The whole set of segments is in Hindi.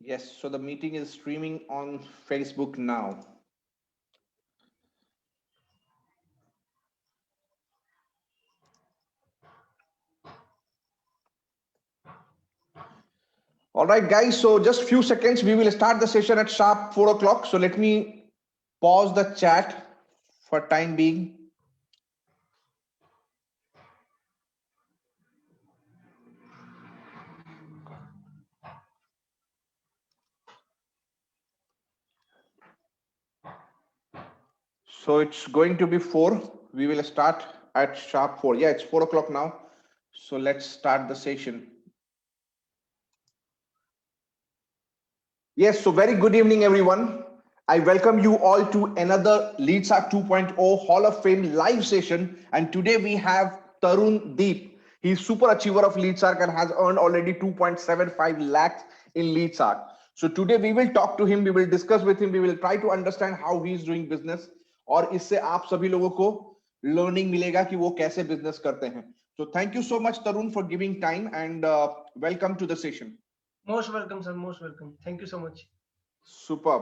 Yes, so the meeting is streaming on Facebook now. All right, guys, so just few seconds. We will start the session at sharp 4 o'clock. So let me pause the chat for time being. So it's going to be 4. We will start at sharp 4. Yeah, it's 4 o'clock now. So let's start the session. Yes, so very good evening, everyone. I welcome you all to another LeadSAR 2.0 Hall of Fame live session. And today we have Tarun Deep. He's super achiever of LeadSARC and has earned already 2.75 lakhs in LeadSARC. So today we will talk to him, we will discuss with him, we will try to understand how he's doing business. और इससे आप सभी लोगों को learning मिलेगा कि वो कैसे business करते हैं. So thank you so much, Tarun, for giving time and welcome to the session. Most welcome, sir. Most welcome. Thank you so much. Super.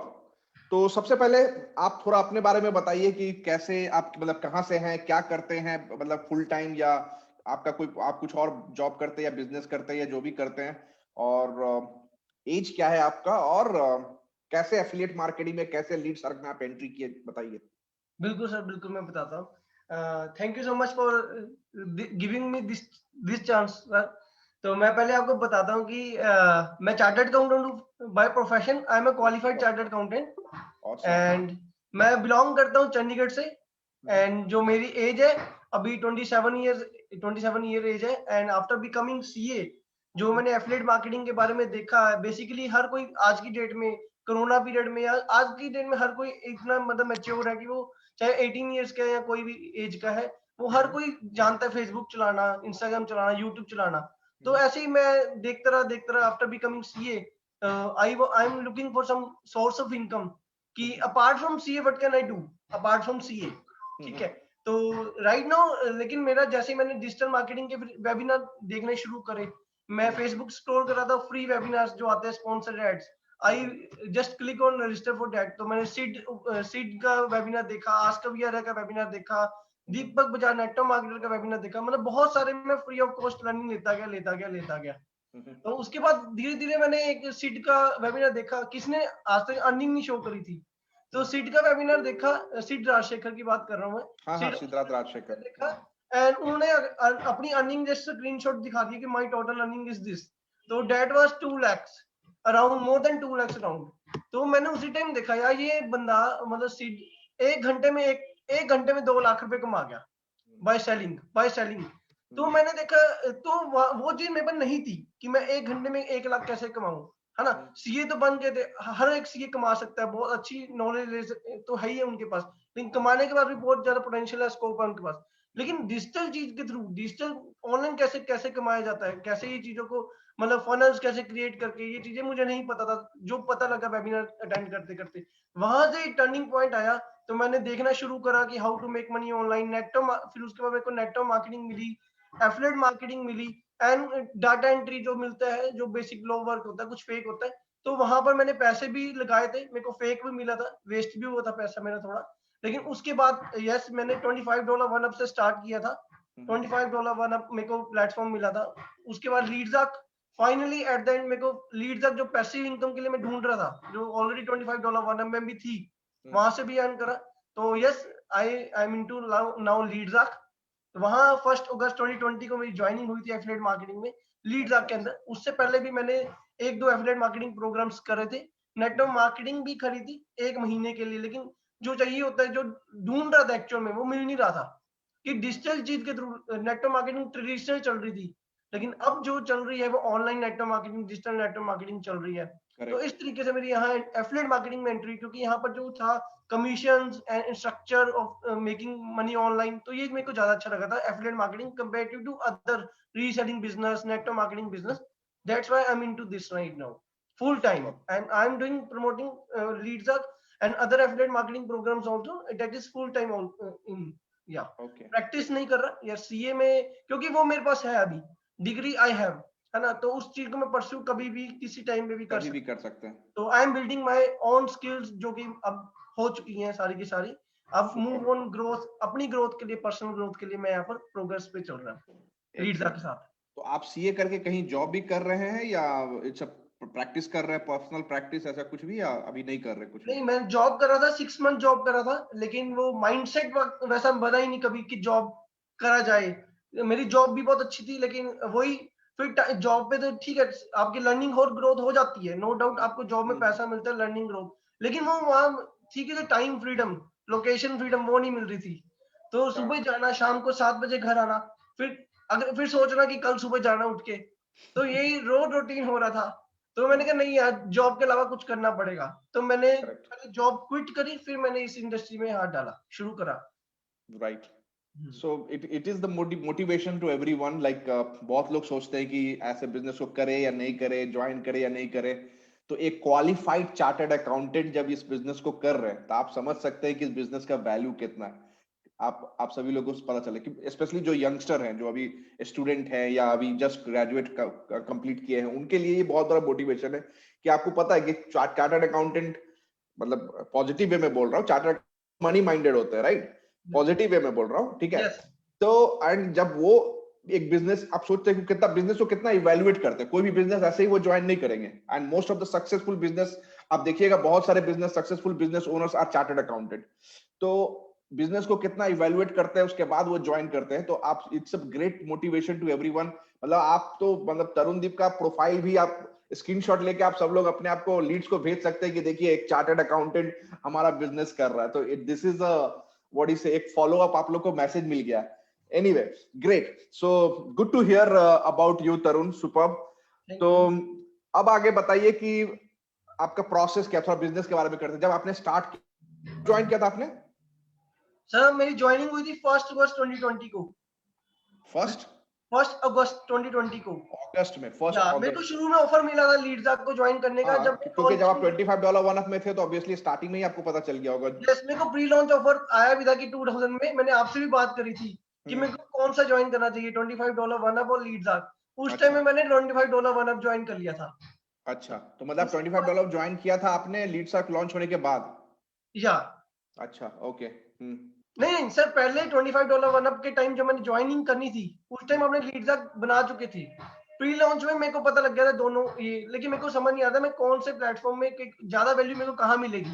तो सबसे पहले आप थोड़ा अपने बारे में बताइए कि कैसे आप मतलब कहाँ से हैं, क्या करते हैं, मतलब फुल टाइम या आपका कोई आप कुछ और जॉब करते हैं या बिजनेस करते हैं या जो भी करते हैं, और एज क्या है आपका, और कैसे एफिलिएट मार्केटिंग में कैसे LeadSARC में आप एंट्री किए, बताइए. बिल्कुल सर, बिल्कुल मैं बताता हूँ. Thank you so much for giving me this chance sir. तो मैं पहले आपको बताता हूँ कि मैं चार्टर्ड अकाउंटेंट हूँ by profession. I am a qualified chartered accountant and मैं बिलोंग करता हूँ चंडीगढ़ से. एंड जो मेरी एज है अभी 27 ईयर एज है. एंड आफ्टर बिकमिंग सीए, जो मैंने एफिलिएट मार्केटिंग के बारे में देखा है, बेसिकली हर कोई आज की डेट में, कोरोना पीरियड में या आज की डेट में हर कोई इतना मतलब मैच्योर है कि वो चाहे 18 ईयर्स का है या कोई भी एज का है, वो हर कोई जानता है फेसबुक चलाना, इंस्टाग्राम चलाना, यूट्यूब चलाना. तो ऐसे ही मैं देखता रहा after becoming CA, I am looking for some source of income कि apart from CA what can I do apart from CA. ठीक है. तो राइट नाउ लेकिन मेरा जैसे मैंने डिजिटल मार्केटिंग के वेबिनार देखने शुरू करे, मैं फेसबुक स्क्रॉल कर रहा था, फ्री वेबिनार्स जो आते हैं, sponsored ads, I just click on register for that. तो मैंने सीड का वेबिनार देखा, आस्क कवियर का वेबिनार देखा, दीपक बजाज नेटवर्क मार्केटर का वेबिनार देखा. मतलब बहुत सारे मैं फ्री ऑफ कॉस्ट लर्निंग लेता गया. तो उसके बाद धीरे धीरे मैंने एक सीड का वेबिनार देखा, किसने आज तक अर्निंग नहीं शो करी थी. तो सीड का वेबिनार देखा, सीड राजशेखर की बात कर रहा हूँ मैं. हाँ, सिद्धार्थ राजशेखर देखा एंड उन्होंने अपनी अर्निंग जस्ट स्क्रीनशॉट दिखा दिया कि my total earning is this. तो that was 2 lakhs around, more than 2 lakhs around. तो मैंने उसी टाइम देखा यार ये बंदा मतलब सीड एक घंटे में 2 लाख रुपए कमा गया बाय सेलिंग. तो मैंने देखा, तो वो चीज मेरे पर नहीं थी कि मैं एक घंटे में 1 लाख कैसे कमाऊं, है ना. सीए तो बन गए थे, हर एक सीए कमा सकता है, बहुत अच्छी नॉलेज तो है ही है उनके पास, लेकिन कमाने के बाद भी बहुत ज्यादा पोटेंशियल है, स्कोप है उनके पास. लेकिन डिजिटल चीज के थ्रू, डिजिटल ऑनलाइन कैसे कमाया जाता है, कैसे ये चीजों को मतलब फनल्स कैसे क्रिएट करके, ये चीजें मुझे नहीं पता था. जो पता लगा वेबिनार अटेंड करते करते, वहां से टर्निंग पॉइंट आया. तो मैंने देखना शुरू करा कि how to make money online, फिर उसके बाद मेरे को नेटवर्क मार्केटिंग मिली, एफिलिएट मार्केटिंग मिली, एंड डाटा एंट्री जो मिलता है, जो बेसिक लो वर्क होता है, कुछ फेक होता है. तो वहां पर मैंने पैसे भी लगाए थे, मेरे को फेक भी मिला था, वेस्ट भी हुआ था पैसा मेरा थोड़ा. लेकिन उसके बाद यस, मैंने $25 वन अप से स्टार्ट किया था. $25 वन अप मेरे को प्लेटफॉर्म मिला था. उसके बाद LeadSARC, finally at the end मेरे को LeadSARC जो पैसिव इनकम के लिए मैं ढूंढ रहा था, जो ऑलरेडी $25 वन अप में भी थी, वहां से भी अर्न करा. तो yes, I am into now LeadSARC. वहां 1 अगस्त 2020 को मेरी ज्वाइनिंग हुई थी एफिलिएट मार्केटिंग में, LeadSARC के अंदर. उससे पहले भी मैंने 1-2 एफिलिएट मार्केटिंग प्रोग्राम्स करे थे. नेटवर्क मार्केटिंग भी करी थी 1 महीने के लिए, लेकिन जो चाहिए होता है, जो ढूंढ रहा था एक्चुअल में, वो मिल नहीं रहा था. कि डिजिटल चीज के थ्रू नेटवर्क मार्केटिंग ट्रेडिशनल चल रही थी, लेकिन अब जो चल रही है वो online network marketing, digital network marketing चल रही है. तो इस तरीके से मेरी यहाँ एफिलिएट मार्केटिंग में एंट्री, क्योंकि यहाँ पर जो था commissions and structure of making money online, तो ये मेरे को ज्यादा अच्छा लगा था affiliate marketing comparative to other reselling business, network marketing business. That's why I am into this right now full time, and I am doing promoting LeadSARC and other affiliate marketing programs also. That is full time in, yeah. Okay. Practice नहीं कर रहा यार सीए में, क्योंकि वो मेरे पास है, अभी डिग्री आई हैव, है ना, तो उस चीज को मैं परस्यू कभी भी किसी टाइम पे भी कर कभी भी सकता कर सकते हैं। हूँ। तो I am building my own skills जो कि अब हो चुकी हैं सारी की सारी। अब मूव ऑन ग्रोथ, अपनी ग्रोथ के लिए, पर्सनल ग्रोथ के लिए मैं यहाँ पर प्रोग्रेस पे चल रहा हूँ लीड्स के एक्सीलेंट। साथ। तो आप सीए करके कहीं जॉब भी कर रहे हैं या इट्स प्रैक्टिस कर रहे हैं, पर्सनल प्रैक्टिस ऐसा कुछ भी, या अभी नहीं कर रहे कुछ भी? नहीं, मैं जॉब कर रहा था, 6 मंथ जॉब कर रहा था, लेकिन वो माइंडसेट वैसा बना ही नहीं कभी कि जॉब करा जाए। मेरी जॉब भी बहुत अच्छी थी, लेकिन वही फिर जॉब पे तो ठीक है, आपकी लर्निंग और ग्रोथ हो जाती है, नो डाउट आपको जॉब में पैसा मिलता है, लर्निंग ग्रोथ, लेकिन वो वहाँ ठीक है, टाइम फ्रीडम, लोकेशन फ्रीडम वो नहीं मिल रही थी। तो सुबह जाना, शाम को 7 बजे घर आना, फिर अगर फिर सोचना कि कल सुबह जाना उठ के, तो यही रोज रूटीन हो रहा था। तो मैंने कहा नहीं यार, जॉब के अलावा कुछ करना पड़ेगा। तो मैंने करेक्ट। पहले जॉब क्विट करी, फिर मैंने इस इंडस्ट्री में हाथ डाला, शुरू करा। Right. So it is the motivation to everyone, like बहुत लोग सोचते हैं कि ऐसे बिजनेस को करे या नहीं करे, ज्वाइन करे या नहीं करे। तो एक क्वालिफाइड चार्टर्ड अकाउंटेंट जब इस बिजनेस को कर रहे हैं तो आप समझ सकते हैं कि इस बिजनेस का वैल्यू कितना है। आप सभी लोगों को पता चले कि स्पेशली जो यंगस्टर हैं, जो अभी स्टूडेंट हैं या अभी जस्ट ग्रेजुएट कंप्लीट किए हैं, उनके लिए ये बहुत बड़ा मोटिवेशन है कि आपको पता है कि चार्टर्ड अकाउंटेंट, मतलब पॉजिटिव वे में बोल रहा हूँ, चार्टर्ड मनी माइंडेड होते हैं, राइट? पॉजिटिव वे में बोल रहा हूँ, ठीक है? यस। तो एंड जब वो एक बिजनेस, आप सोचते हैं कि कितना बिजनेस को कितना इवेल्युएट करते हैं, कोई भी बिजनेस ऐसे ही वो ज्वाइन नहीं करेंगे। And most of the successful business, आप देखिएगा बहुत सारे business, successful business owners are chartered accountant. तो बिजनेस को कितना इवेल्युएट करते हैं, उसके बाद वो ज्वाइन करते हैं। तो आप, it's a great motivation to everyone. मतलब आप तो, मतलब तरुणदीप का प्रोफाइल भी आप स्क्रीनशॉट लेके आप सब लोग अपने आप को लीड्स को भेज सकते हैं कि देखिए एक चार्टर्ड अकाउंटेंट हमारा बिजनेस कर रहा है। तो this is a what is, एक फॉलो अप आप लोग को मैसेज मिल गया। Anyway, great. So good to hear about you Tarun, superb. Thank तो यू। अब आगे बताइए कि आपका प्रोसेस क्या, थोड़ा बिजनेस के बारे में करते हैं। जब आपने स्टार्ट ज्वाइन किया था आपने? सर मेरी ज्वाइनिंग हुई थी 1 अगस्त 2020 को। फर्स्ट 1 अगस्त 2020 को। अगस्त में, फर्स्ट या मेरे को अगस्त। शुरू में ऑफर मिला था लीड्स को ज्वाइन करने का, हाँ, जब क्योंकि जब आप $25 वन अप में थे तो ऑब्वियसली स्टार्टिंग में ही आपको पता चल गया होगा। यस, मेरे को प्री लॉन्च ऑफर आया भी था कि 2000 में, मैंने आपसे भी बात करी थी कि मेरे को कौन सा ज्वाइन करना चाहिए, $25 वन अप और लीड्स। उस टाइम अच्छा में मैंने $25 वन अप ज्वाइन कर लिया था। अच्छा, तो मतलब उसके बाद $25 ज्वाइन किया था आपने लीड सर्क लॉन्च होने के बाद? या अच्छा, ओके। नहीं सर, पहले $25 वन अप के टाइम जब मैंने ज्वाइनिंग करनी थी, उस टाइम अपने लीड्स बना चुके थे। प्री लॉन्च में मेरे को पता लग गया था दोनों ये, लेकिन मेरे को समझ नहीं आता मैं कौन से प्लेटफॉर्म में ज्यादा वैल्यू मेरे को कहाँ मिलेगी।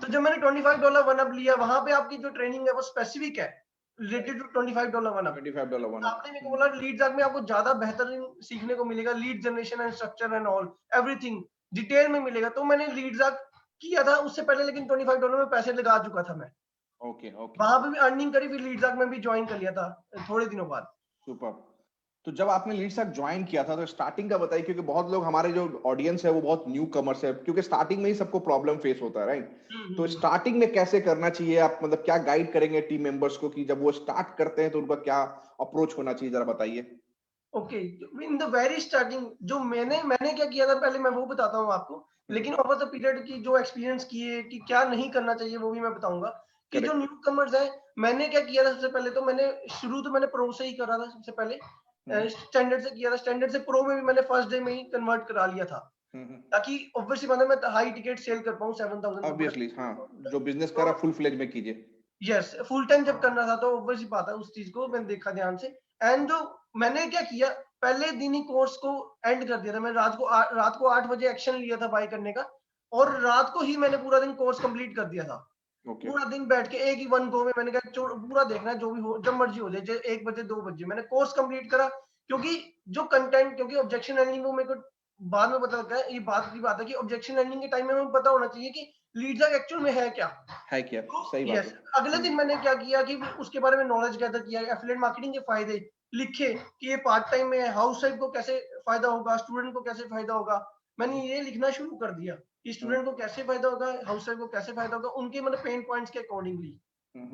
तो जब मैंने $25 वन अप लिया, वहां पे आपकी जो ट्रेनिंग है वो स्पेसिफिक है, related to $25 one up. $25 one up. आपने मेरे को बोला लीड्स में आपको ज्यादा बेहतरीन सीखने को मिलेगा, lead generation and structure and all everything detail में मिलेगा। तो मैंने लीड्स किया था उससे पहले, लेकिन $25 में पैसे लगा चुका था मैं। ओके ओके, वहां पे भी अर्निंग करी, फिर लीड्स में भी ज्वाइन कर लिया था थोड़े दिनों बाद। सुपर। तो जब आपने लीड सर्क ज्वाइन किया था तो स्टार्टिंग का बताइए, क्योंकि बहुत लोग, हमारे जो ऑडियंस है वो बहुत न्यू कमर्स है, क्योंकि स्टार्टिंग में ही सबको प्रॉब्लम फेस होता है, राइट? तो हम्म। स्टार्टिंग में कैसे करना चाहिए, आप मतलब क्या गाइड करेंगे टीम मेंबर्स को कि जब वो स्टार्ट करते हैं तो उनका क्या अप्रोच होना चाहिए, जरा बताइए। Okay, in the very starting जो मैंने मैंने क्या किया था पहले मैं वो बताता हूँ आपको, लेकिन ओवर द पीरियड की जो एक्सपीरियंस किए कि क्या नहीं करना चाहिए वो भी मैं बताऊंगा। कि जो करेक्ट। न्यू कमर्स है, मैंने क्या किया था सबसे पहले, तो मैंने शुरू तो मैंने प्रो से ही करा था सबसे पहले, स्टैंडर्ड से किया था, स्टैंडर्ड से प्रो में भी मैंने फर्स्ट डे में ही कन्वर्ट करा लिया था, ताकि ऑब्वियसली मतलब मैं हाई टिकट सेल कर पाऊँ 7000 के ऑब्वियसली हाँ, जो बिजनेस कर रहा ऊपर। फुल फ्लेज में कीजिए। यस, फुल टाइम जब करना था तो ऑब्वियसली बात है, उस चीज को मैंने देखा ध्यान से। एंड जो मैंने क्या किया, पहले दिन ही कोर्स को एंड कर दिया था। मैं रात को 8 बजे एक्शन लिया था बाय करने का, और रात को ही मैंने पूरा दिन कोर्स कंप्लीट कर दिया था। ओके। पूरा दिन बैठ के एक ही वन गो में मैंने कहा पूरा देखना है, जो भी हो जब मर्जी हो जाए, 1 बजे 2 बजे मैंने कोर्स कंप्लीट करा। क्योंकि जो कंटेंट, क्योंकि ऑब्जेक्शन हैंडलिंग वो मेरे को बाद में पता लगा, ये बात की बात है कि ऑब्जेक्शन हैंडलिंग के टाइम में हमें पता होना चाहिए कि लीड्स एक्चुअल में है क्या। है क्या, तो सही बात यस, है। अगले दिन मैंने क्या किया कि उसके बारे में नॉलेज गैदर किया, एफिलिएट मार्केटिंग के फायदे लिखे कि ये पार्ट टाइम में है, हाउस वाइफ को कैसे फायदा होगा, स्टूडेंट को कैसे फायदा होगा। मैंने ये लिखना शुरू कर दिया कि स्टूडेंट को कैसे फायदा होगा, हाउस वाइफ को कैसे फायदा होगा, उनके मतलब पेन पॉइंट्स के अकॉर्डिंगली।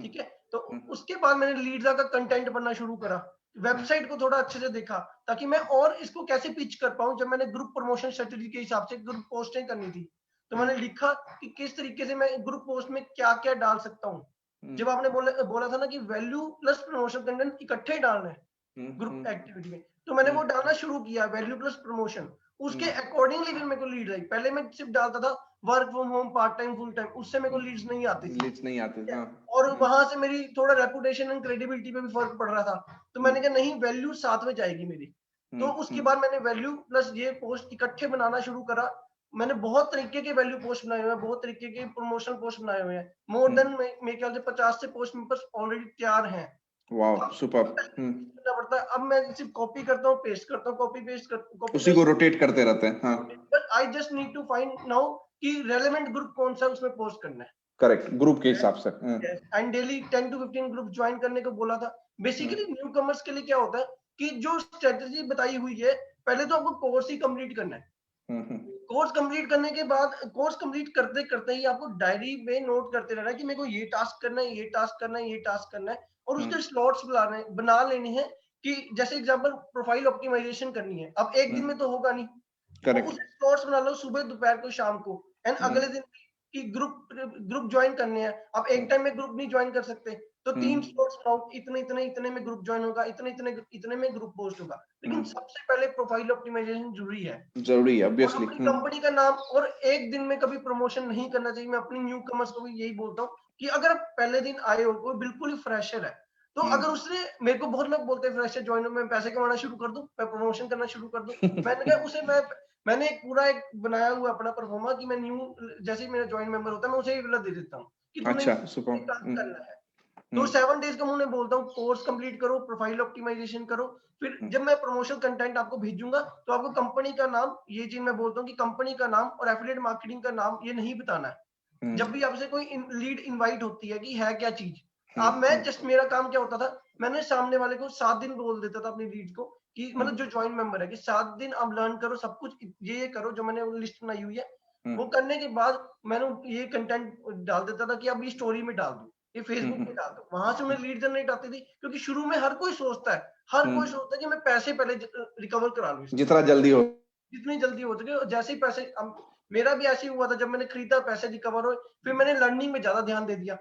ठीक है, तो उसके बाद मैंने लीड्स का कंटेंट बनना शुरू करा, वेबसाइट को थोड़ा अच्छे से देखा, ताकि मैं और इसको कैसे पिच कर पाऊं। जब मैंने ग्रुप प्रमोशन स्ट्रेटेजी के हिसाब से ग्रुप पोस्टिंग करनी थी, तो मैंने लिखा कि किस तरीके से मैं ग्रुप पोस्ट में क्या क्या डाल सकता हूँ। जब आपने बोला था ना कि वैल्यू प्लस प्रमोशन कंटेंट इकट्ठे डालना है ग्रुप एक्टिविटी में, तो मैंने वो डालना शुरू किया, वैल्यू प्लस प्रमोशन, उसके अकॉर्डिंगली फिर मेरे को लीड आई। पहले मैं सिर्फ डालता था work from home, part time, full time, उससे मेरे को लीड्स नहीं आती थी। लीड्स नहीं आते, हाँ। और वहां से मेरी थोड़ा रेपुटेशन एंड क्रेडिबिलिटी पे भी फर्क पड़ रहा था। तो मैंने कहा नहीं, वैल्यू साथ में जाएगी मेरी। तो उसके बाद मैंने वैल्यू प्लस ये पोस्ट इकट्ठे बनाना शुरू करा। मैंने बहुत तरीके के वैल्यू पोस्ट बनाए हुए हैं, बहुत तरीके के प्रमोशन पोस्ट बनाए हुए हैं। मोर देन मेरे ख्याल से 50 से पोस्ट मेरे पास ऑलरेडी तैयार हैं। वाह, सुपर। करना पड़ता है। अब मैं सिर्फ कॉपी करता हूँ, पेस्ट करता हूँ, कॉपी पेस्ट कॉपी उसी को रोटेट करते रहते हैं, हाँ। But I just need to find now कि रेलेवेंट ग्रुप कौन सा उसमें पोस्ट करना है। करेक्ट, ग्रुप के हिसाब से। And daily 10 to 15 group join करने को बोला था। बेसिकली न्यू कमर्स के लिए क्या होता है कि जो स्ट्रेटजी बताई हुई है, पहले तो आपको कोर्स ही कंप्लीट करना है। कोर्स कंप्लीट करने के बाद, कोर्स कंप्लीट करते करते ही आपको डायरी में नोट करते रहना है कि मेरे को ये टास्क करना है, ये टास्क करना है, ये टास्क करना है, और उसके स्लॉट्स बना लेने हैं। कि जैसे एग्जांपल प्रोफाइल ऑप्टिमाइजेशन करनी है, अब एक दिन में तो होगा नहीं, तो उसे स्लॉट्स बना लो, सुबह, दोपहर को, शाम को, एंड अगले दिन की ग्रुप ज्वाइन करने हैं। अब एक टाइम में ग्रुप नहीं ज्वाइन कर सकते, तो 3 स्लॉट्स बनाओ, इतने इतने इतने में ग्रुप ज्वाइन होगा, इतने इतने इतने में ग्रुप पोस्ट होगा। लेकिन सबसे पहले प्रोफाइल ऑप्टिमाइजेशन जरूरी है, ऑब्वियसली। अपनी कंपनी का नाम, और एक दिन में कभी प्रमोशन नहीं करना चाहिए। मैं अपनी न्यू कमर्स को भी यही बोलता हूँ कि अगर आप पहले दिन आए हो, कोई बिल्कुल ही फ्रेशर है, तो अगर उसने, मेरे को बहुत लोग बोलते हैं फ्रेशर ज्वाइन हो, मैं पैसे कमाना शुरू कर दूं, मैं प्रमोशन करना शुरू कर दूं। मैंने कहा उसे मैंने एक पूरा एक बनाया हुआ अपना परफॉर्मा कि मैं न्यू, जैसे ही मेरा ज्वाइन मेंबर होता है, मैं उसे ये वाला दे देता हूँ कि तूने अच्छा, काम करना है। तो 7 डेज का मैं उन्हें बोलता हूँ कोर्स कंप्लीट करो, प्रोफाइल ऑप्टिमाइजेशन करो। फिर जब मैं प्रमोशनल कंटेंट आपको भेजूंगा, तो आपको कंपनी का नाम, ये चीज मैं बोलता हूँ कि कंपनी का नाम और एफिलिएट मार्केटिंग का नाम ये नहीं बताना है। जब भी आपसे कोई लीड इनवाइट होती है कि है क्या चीज, आप, मैं जस्ट, मेरा काम क्या होता था, मैंने सामने वाले को 7 दिन बोल देता था अपनी लीड को कि मतलब जो ज्वाइन मेंबर है कि 7 दिन आप लर्न करो सब कुछ, ये करो जो मैंने लिस्ट बनाई हुई है। वो करने के बाद मैंने ये कंटेंट डाल देता था कि अब ये स्टोरी में डाल दो, ये फेसबुक पे डाल दो। वहां से उन्हें लीड जनरेट आती थी, क्योंकि शुरू में हर कोई सोचता है, कि मैं पैसे पहले रिकवर करा लूं, जितना जल्दी हो, जितनी जल्दी हो सके। और जैसे ही पैसे, मेरा भी ऐसे ही हुआ था, जब मैंने खरीदा पैसे रिकवर हुए, फिर मैंने लर्निंग में ज्यादा ध्यान दे दिया।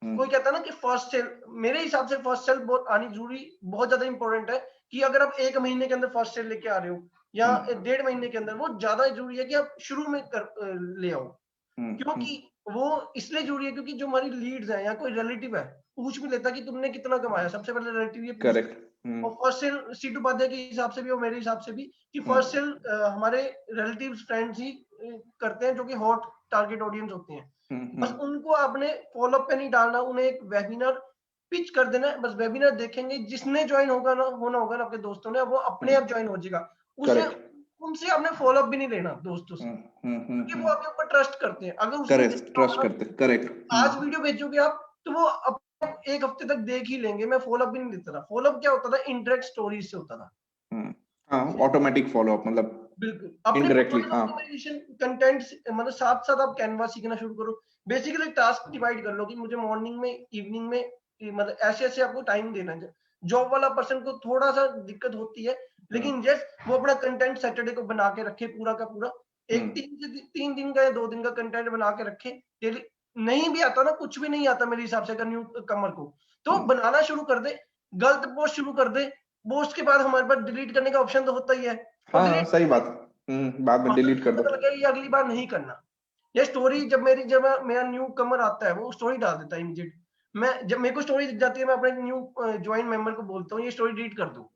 कोई कहता है ना कि फर्स्ट सेल, मेरे हिसाब से फर्स्ट सेल बहुत आनी जरूरी, बहुत ज्यादा इंपॉर्टेंट है। कि अगर आप 1 महीने के अंदर फर्स्ट सेल लेके आ रहे हो, या 1.5 महीने के अंदर, वो ज्यादा जरूरी है कि आप शुरू में ले आओ। क्योंकि वो इसलिए जरूरी है क्योंकि जो हमारी लीड्स हैं या कोई रिलेटिव है, पूछ भी लेता कि तुमने कितना कमाया, सबसे पहले रिलेटिव ये पूछता है। करेक्ट। और फर्स्ट सेल सीटू उपाध्याय के हिसाब से भी और मेरे हिसाब से भी, कि फर्स्ट सेल हमारे रिलेटिव्स, फ्रेंड्स ही करते हैं, जो कि हॉट टारगेट ऑडियंस होते हैं। बस उनको आपने फॉलोअप पे नहीं डालना, उन्हें एक वेबिनार पिच कर देना है। बस वेबिनार देखेंगे, जिसने ज्वाइन होगा ना, होगा ना आपके दोस्तों ने, वो अपने आप ज्वाइन हो जाएगा। उसे, उनसे आपने फॉलोअप भी नहीं लेना दोस्तों से, क्योंकि वो आपके ऊपर ट्रस्ट करते हैं। अगर उसने ट्रस्ट करते, करेक्ट। आज वीडियो भेजोगे आप, तो वो अब 1 हफ्ते तक देख ही लेंगे। मैं फॉलोअप भी नहीं देता था। फॉलोअप क्या होता था, इंटरेक्ट स्टोरीज से होता था। हाँ, ऑटोमेटिक फॉलोअप, मतलब बिल्कुल अपने इनडायरेक्टली। हाँ, ऑप्टिमाइजेशन कंटेंट, मतलब साथ साथ आप कैनवा सीखना शुरू करो। बेसिकली टास्क डिवाइड कर लो कि मुझे मॉर्निंग में, इवनिंग में, मतलब ऐसे ऐसे आपको टाइम देना है। जॉब वाला पर्सन को थोड़ा सा दिक्कत होती है, लेकिन यस, वो अपना कंटेंट सैटरडे को बना के रखे पूरा का पूरा, एक 3 दिन का या 2 दिन का कंटेंट बना के रखे डेली। नहीं भी आता ना, कुछ भी नहीं आता मेरे हिसाब से, अगर न्यू कमर को, तो बनाना शुरू कर दे। गलत पोस्ट शुरू कर दे, पोस्ट के बाद हमारे पास डिलीट करने का ऑप्शन तो होता ही है। हाँ, सही बात। बाद में डिलीट कर दो। ये अगली बार नहीं करना। ये स्टोरी, जब मेरा न्यू कमर आता है, वो स्टोरी डाल देता है इमीडिएट। मैं, जब मेरे को स्टोरी दिख जाती है, मैं अपने न्यू ज्वाइन मेंबर को बोलता हूँ ये स्टोरी डिलीट कर दो।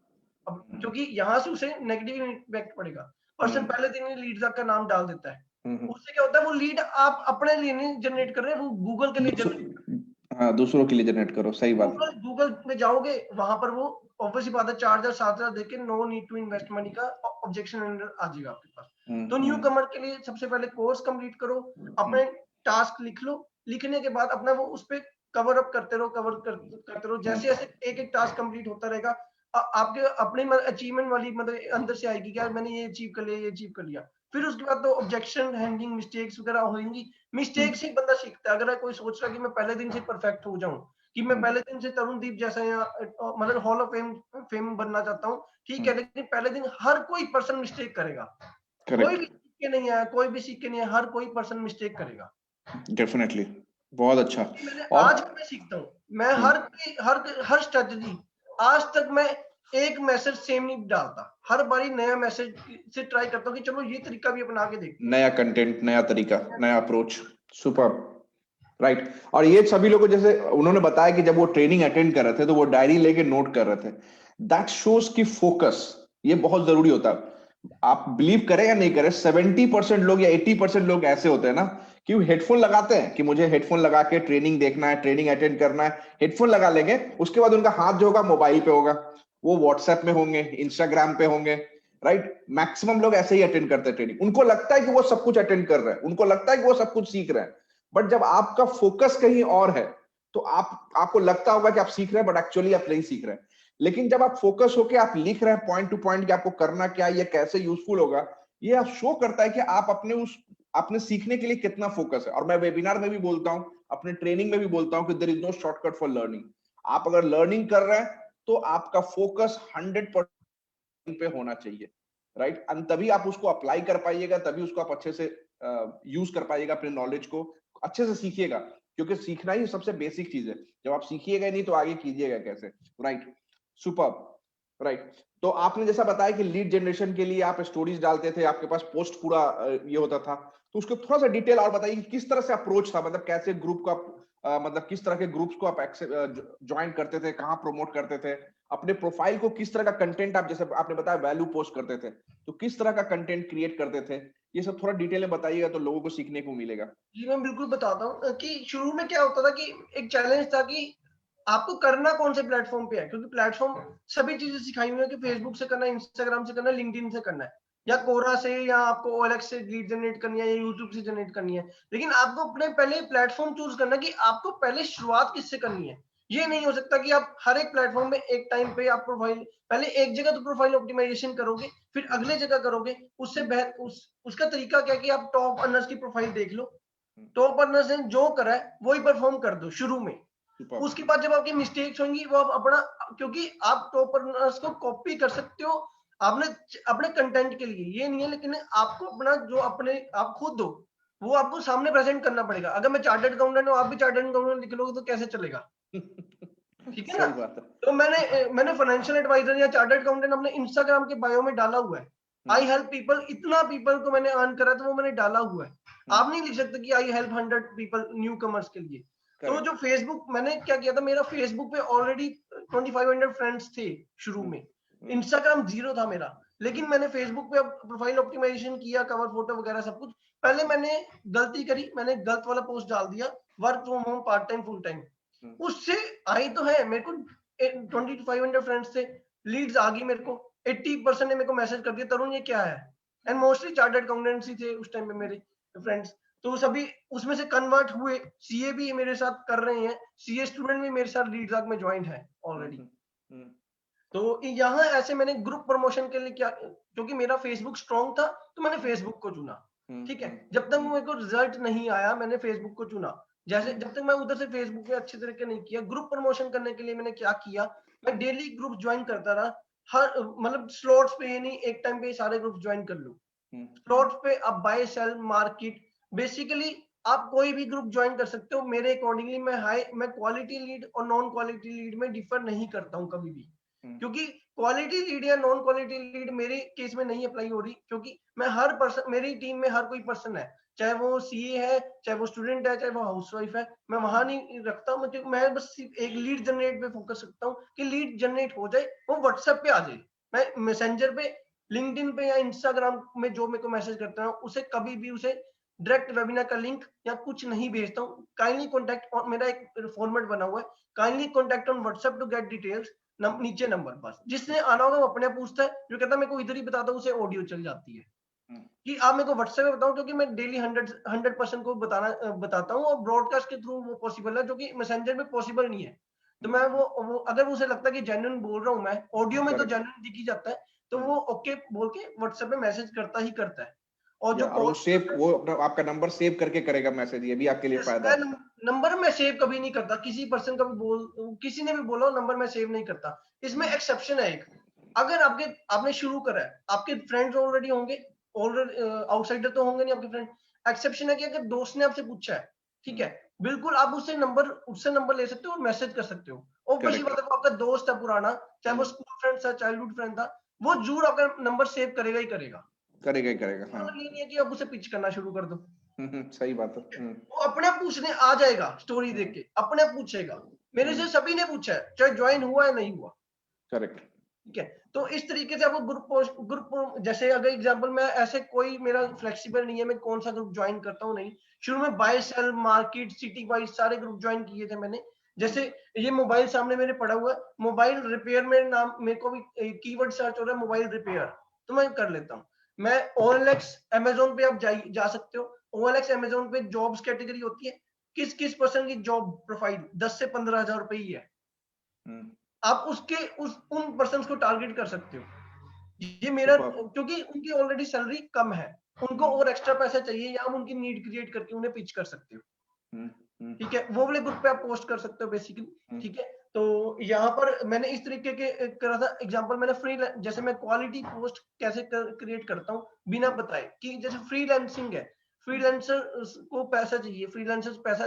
अब क्योंकि यहाँ से उसे नेगेटिव इम्पैक्ट पड़ेगा। पर्सन पहले दिन ही लीड का नाम डाल देता है, उससे क्या होता है, वो लीड आप अपने लिए नहीं जनरेट कर रहे, वो गूगल के लिए जनरेट, हाँ, दूसरों के लिए जनरेट करो, सही बात। गूगल में जाओगे, वहां पर वो ऑब्वियसली बात है 4,000 7,000 देके no need to invest money का ऑब्जेक्शन आ जाएगा आपके पास। तो न्यू कमर के लिए सबसे पहले कोर्स कंप्लीट करो, अपने टास्क लिख लो, लिखने के बाद अपना वो उस पे कवर अप करते रहो, करते रहो। जैसे जैसे एक एक टास्क कंप्लीट होता रहेगा, आपके अपने अचीवमेंट वाली, मतलब अंदर से आएगी कि यार मैंने ये अचीव कर लिया, ये अचीव कर लिया। फिर उसके बाद तो ऑब्जेक्शन हैंडलिंग, मिस्टेक्स वगैरह होंगी। मिस्टेक से बंदा सीखता है। अगर कोई सोच रहा है कि मैं पहले दिन से परफेक्ट हो जाऊं, कि मैं पहले दिन से तरुणदीप जैसा, या मतलब हॉल ऑफ फेम बनना चाहता हूँ, ठीक है, लेकिन पहले दिन हर कोई पर्सन मिस्टेक करेगा। कोई भी सीख के नहीं आया, कोई भी सीख के नहीं आया, हर कोई पर्सन मिस्टेक करेगा। डेफिनेटली, बहुत अच्छा। मैंने और आज भी मैं सीखता हूँ। मैं हर स्ट्रेटजी, आज तक मैं एक मैसेज सेम नहीं डालता, हर बारी नया मैसेज से ट्राई करता हूँ कि चलो ये तरीका भी अपना के देखते हैं। नया कंटेंट, नया तरीका, नया अप्रोच। Super, right. और ये सभी लोगों को, जैसे उन्होंने बताया कि जब वो ट्रेनिंग अटेंड कर रहे थे तो वो डायरी लेके नोट कर रहे थे। दैट शोज की फोकस, ये बहुत जरूरी होता है। आप बिलीव करें या नहीं करें, 70% लोग या 80% लोग ऐसे होते हैं ना कि वो हेडफोन लगाते हैं कि मुझे हेडफोन लगा के ट्रेनिंग देखना है, ट्रेनिंग अटेंड करना है। हेडफोन लगा लेंगे, उसके बाद उनका हाथ जो होगा मोबाइल पे होगा, वो व्हाट्सएप में होंगे, इंस्टाग्राम पे होंगे, राइट। मैक्सिमम लोग ऐसे ही अटेंड करते हैं ट्रेनिंग। उनको लगता है कि वो सब कुछ अटेंड कर रहे हैं, उनको लगता है कि वो सब कुछ सीख रहे हैं, बट जब आपका फोकस कहीं और है तो आपको लगता होगा कि आप सीख रहे हैं, बट एक्चुअली आप नहीं सीख रहे हैं। लेकिन जब आप फोकस होके आप लिख रहे हैं पॉइंट टू पॉइंट कि आपको करना क्या है, ये कैसे यूजफुल होगा, ये शो करता है कि आप अपने सीखने के लिए कितना फोकस है। और मैं वेबिनार में भी बोलता हूं, अपने ट्रेनिंग में भी बोलता हूं कि there is no shortcut for learning. आप अगर लर्निंग कर रहे हैं तो आपका फोकस 100% पे होना चाहिए, राइट। एंड तभी आप उसको अप्लाई कर पाइएगा, तभी उसको आप अच्छे से यूज कर पाइएगा, अपने नॉलेज को अच्छे से सीखिएगा, क्योंकि सीखना ही सबसे बेसिक चीज है। जब आप सीखिएगा नहीं तो आगे कीजिएगा कैसे, राइट। Super, right. तो आपने जैसा बताया कि लीड जनरेशन के लिए आप स्टोरीज डालते थे, आपके पास पोस्ट पूरा ये होता था, तो उसको थोड़ा सा डिटेल और बताइए कि किस तरह से अप्रोच था, मतलब कैसे ग्रुप का मतलब किस तरह के ग्रुप्स को आप ज्वाइन करते थे, कहाँ प्रमोट करते थे, अपने प्रोफाइल को किस तरह का कंटेंट, आप जैसे आपने बताया वैल्यू पोस्ट करते थे, तो किस तरह का कंटेंट क्रिएट करते थे, ये सब थोड़ा डिटेल में बताइएगा तो लोगों को सीखने को मिलेगा। जी, मैं बिल्कुल बताता हूँ कि शुरू में क्या होता था कि एक चैलेंज था कि आपको करना कौन से प्लेटफॉर्म पे है, क्योंकि प्लेटफॉर्म सभी चीजें सिखाई हुई है कि फेसबुक से करना है, इंस्टाग्राम से करना है, लिंक्डइन से करना है, या कोरा से, या आपको ओएलएक्स से लीड जनरेट करनी है, या यूट्यूब से जनरेट करनी है। लेकिन आपको अपने पहले प्लेटफॉर्म चूज करना है कि आपको पहले शुरुआत किससे करनी है। ये नहीं हो सकता कि आप हर एक प्लेटफॉर्म में एक टाइम पे आप प्रोफाइल, पहले एक जगह तो प्रोफाइल ऑप्टिमाइजेशन करोगे, फिर अगले जगह करोगे, उससे उसका तरीका क्या है कि आप टॉप अर्नर्स की प्रोफाइल देख लो, टॉप अर्नर्स ने जो करा है वही परफॉर्म कर दो शुरू में। उसके बाद जब आपकी मिस्टेक्स होंगी वो आप अपना, क्योंकि आप टॉप अर्नर्स को कॉपी कर सकते हो आपने अपने कंटेंट के लिए, ये नहीं है, लेकिन आपको अपना जो अपने आप खुद हो वो आपको सामने प्रेजेंट करना पड़ेगा। अगर मैं चार्टर्ड अकाउंटेंट हूँ, आप भी चार्टर्ड अकाउंटेंट लिख लोगे तो कैसे चलेगा? ठीक है ना? सही बात है। तो मैंने फाइनेंशियल एडवाइजर या चार्टर्ड अकाउंटेंट अपने इंस्टाग्राम के बायो में डाला हुआ है। आई हेल्प पीपल, इतना पीपल को मैंने अर्न करा तो वो मैंने डाला हुआ है। आप नहीं लिख सकते कि I help 100 people new commerce के लिए। तो जो फेसबुक मैंने क्या किया था, मेरा फेसबुक पे ऑलरेडी 2500 फ्रेंड्स थे शुरू में। इंस्टाग्राम जीरो था मेरा, लेकिन मैंने फेसबुक पे प्रोफाइल ऑप्टिमाइजेशन किया, कवर फोटो वगैरह सब कुछ। पहले मैंने गलती करी, मैंने गलत वाला पोस्ट डाल दिया, work from home part time full time. उससे आई तो है मेरे को 2500 फ्रेंड्स थे, लीड्स आ गई मेरे को, 80% ने मेरे को मैसेज कर दिया तरुण ये क्या है। एंड मोस्टली चार्टर्ड अकाउंटेंट्स थे उस टाइम पे मेरे फ्रेंड्स। तो सभी उसमें से कन्वर्ट हुए, सीए भी मेरे साथ कर रहे हैं, सीए स्टूडेंट भी मेरे साथ लीड्स में ज्वाइन है ऑलरेडी। तो यहाँ ऐसे मैंने ग्रुप प्रमोशन के लिए क्या, क्योंकि मेरा फेसबुक स्ट्रॉन्ग था तो मैंने फेसबुक को चुना। ठीक है, जब तक मेरे को रिजल्ट नहीं आया मैंने फेसबुक को चुना। जैसे जब तक मैं उधर से फेसबुक पे अच्छे तरीके नहीं किया, ग्रुप प्रमोशन करने के लिए मैंने क्या किया, मैं डेली ग्रुप ज्वाइन करता रहा। हर मतलब स्लॉट्स पे, ये नहीं एक टाइम पे सारे ग्रुप ज्वाइन कर लूं। स्लॉट्स पे आप बाय सेल मार्केट, बेसिकली आप कोई भी ग्रुप ज्वाइन कर सकते हो मेरे अकॉर्डिंगली। मैं क्वालिटी लीड और नॉन क्वालिटी लीड में डिफर नहीं करता हूँ कभी भी, क्योंकि क्वालिटी लीड या नॉन क्वालिटी लीड मेरे केस में नहीं अप्लाई हो रही, क्योंकि मैं हर पर्सन, मेरी टीम में हर कोई पर्सन है, चाहे वो सीए है, चाहे वो स्टूडेंट है, चाहे वो हाउसवाइफ है, मैं वहां नहीं रखता हूँ। मैं बस सिर्फ एक लीड जनरेट पे फोकस रखता हूँ कि लीड जनरेट हो जाए, वो व्हाट्सएप पे आ जाए। मैं मैसेंजर पे, लिंक्डइन पे या इंस्टाग्राम में जो मेरे को मैसेज करता हूँ उसे कभी भी उसे डायरेक्ट वेबिनार का लिंक या कुछ नहीं भेजता हूँ। काइंडली कॉन्टैक्ट, मेरा एक फॉर्मेट बना हुआ है, kindly contact on WhatsApp to get details. नीचे नंबर, बस जिसने आना होगा वो अपने आप पूछता है, जो कहता है मेरे को इधर ही बताता हूँ, उसे ऑडियो चल जाती है कि आप मेरे को व्हाट्सएप पे बताओ, क्योंकि मैं डेली 100% को बताता हूँ, और ब्रॉडकास्ट के थ्रू वो पॉसिबल है, जो कि मैसेंजर में पॉसिबल नहीं है। तो मैं वो अगर उसे लगता है कि जेन्युइन बोल रहा हूँ, मैं ऑडियो में तो जेन्युइन दिख ही जाता है, तो वो ओके बोल के व्हाट्सएप पे मैसेज करता ही करता है। और जो और वो सेव, वो अपना आपका नंबर सेव करके करेगा मैसेज, ये भी आपके लिए फायदा है। नंबर मैं सेव कभी नहीं करता, किसी पर्सन का भी किसी ने भी बोला नंबर मैं सेव नहीं करता। इसमें एक्सेप्शन है एक, अगर आपने शुरू करा है, आपके फ्रेंड्स ऑलरेडी होंगे, ऑलरेडी आउटसाइडर तो होंगे नहीं आपके फ्रेंड। एक्सेप्शन है कि अगर दोस्त ने आपसे पूछा है, ठीक है, बिल्कुल आप उससे नंबर ले सकते हो और मैसेज कर सकते हो, ऑब्वियसली बात है, वो आपका दोस्त है पुराना, चाहे वो स्कूल फ्रेंड था, चाइल्डहुड फ्रेंड था, वो जरूर आपका नंबर सेव करेगा ही करेगा। करेगा ही करेगा। हाँ मतलब ये नहीं है कि आप उसे पिच करना शुरू कर दो। सही बात है। वो अपने आप पूछने आ जाएगा, स्टोरी देख के अपने आप पूछेगा। मेरे से सभी ने पूछा है, चाहे ज्वाइन हुआ या नहीं हुआ। करेक्ट। ठीक है, तो इस तरीके से आपको ग्रुप जैसे अगर एग्जांपल मैं ऐसे कोई मेरा फ्लेक्सिबल नहीं है, मैं कौन सा ग्रुप ज्वाइन करता हूँ नहीं। शुरू में buy sell market city wise सारे ग्रुप ज्वाइन किए थे मैंने। जैसे ये मोबाइल सामने मेरे पड़ा हुआ है, मोबाइल रिपेयर में नाम मेरे को भी कीवर्ड सर्च हो रहा है मोबाइल रिपेयर, तो मैं कर लेता हूँ। मैं OLX अमेजोन पे आप जा सकते हो। OLX अमेजोन पे जॉब्स कैटेगरी होती है, किस किस पर्सन की जॉब प्रोफाइल 10 से 15 हजार रुपए ही है। आप उसके उन पर्सन को टारगेट कर सकते हो। ये मेरा, क्योंकि उनकी ऑलरेडी सैलरी कम है, उनको और एक्स्ट्रा पैसा चाहिए, या हम उनकी नीड क्रिएट करके उन्हें पिच कर सकते हो। ठीक है, वो वाले ग्रुप पे आप पोस्ट कर सकते हो बेसिकली। ठीक है, तो यहाँ पर मैंने इस तरीके के करा था एग्जांपल। मैंने फ्री, जैसे मैं क्वालिटी पोस्ट कैसे क्रिएट करता हूँ बिना बताए, कि जैसे फ्रीलांसिंग है, फ्रीलांसर को पैसा चाहिए, फ्रीलांसर पैसा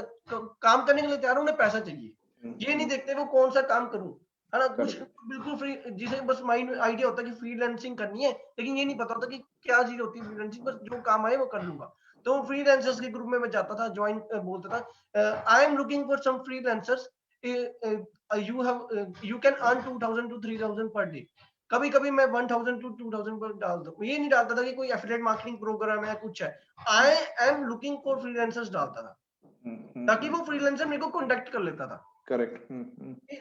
काम करने के लिए तैयार, उन्हें पैसा चाहिए। ये नहीं देखते वो कौन सा काम करूं, है ना, कुछ बिल्कुल फ्री, जिसे बस माइंड आइडिया होता है कि फ्रीलांसिंग करनी है, लेकिन ये नहीं पता होता कि क्या चीज होती है फ्रीलांसिंग, बस जो काम आए वो कर लूंगा। तो फ्रीलांसर्स के ग्रुप में मैं जाता था, ज्वाइन बोलता था, I am looking for some freelancers, you can earn 2000 to 3000 per day. कभी कभी मैं 1000 to 2000 पर डाल दूं, ये नहीं डालता था कि कोई एफिलिएट मार्केटिंग प्रोग्राम है कुछ है, आई एम लुकिंग फॉर फ्रीलांसर्स डालता था, ताकि वो फ्रीलांसर मेरे को कांटेक्ट कर लेता था। करेक्ट।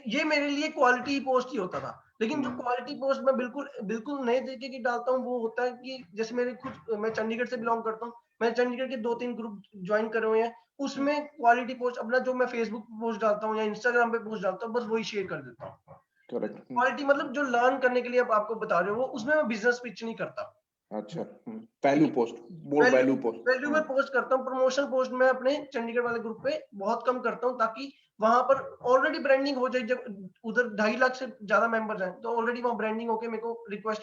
ये मेरे लिए क्वालिटी पोस्ट ही होता था। लेकिन जो क्वालिटी पोस्ट मैं बिल्कुल बिल्कुल नए तरीके की डालता हूँ, वो होता है कि जैसे मेरे खुद, मैं चंडीगढ़ से बिलोंग करता हूँ, मैं चंडीगढ़ के 2-3 ग्रुप ज्वाइन करे हुए हैं, उसमें क्वालिटी पोस्ट अपना जो मैं फेसबुक पे पोस्ट डालता हूँ या इंस्टाग्राम पे पोस्ट डालता हूँ, बस वही शेयर कर देता हूँ। क्वालिटी मतलब जो लर्न करने के लिए अब आपको बता रहे हो, वो उसमें मैं बिजनेस पिच नहीं करता। अच्छा, value post, more value post. Value में पोस्ट करता हूँ। प्रमोशन पोस्ट मैं अपने चंडीगढ़ वाले ग्रुप पे बहुत कम करता हूँ, ताकि वहां पर ऑलरेडी ब्रांडिंग हो जाए। जब उधर 2.5 लाख से ज्यादा मेंबर्स हैं, तो ऑलरेडी वहां ब्रांडिंग होके मेरे को रिक्वेस्ट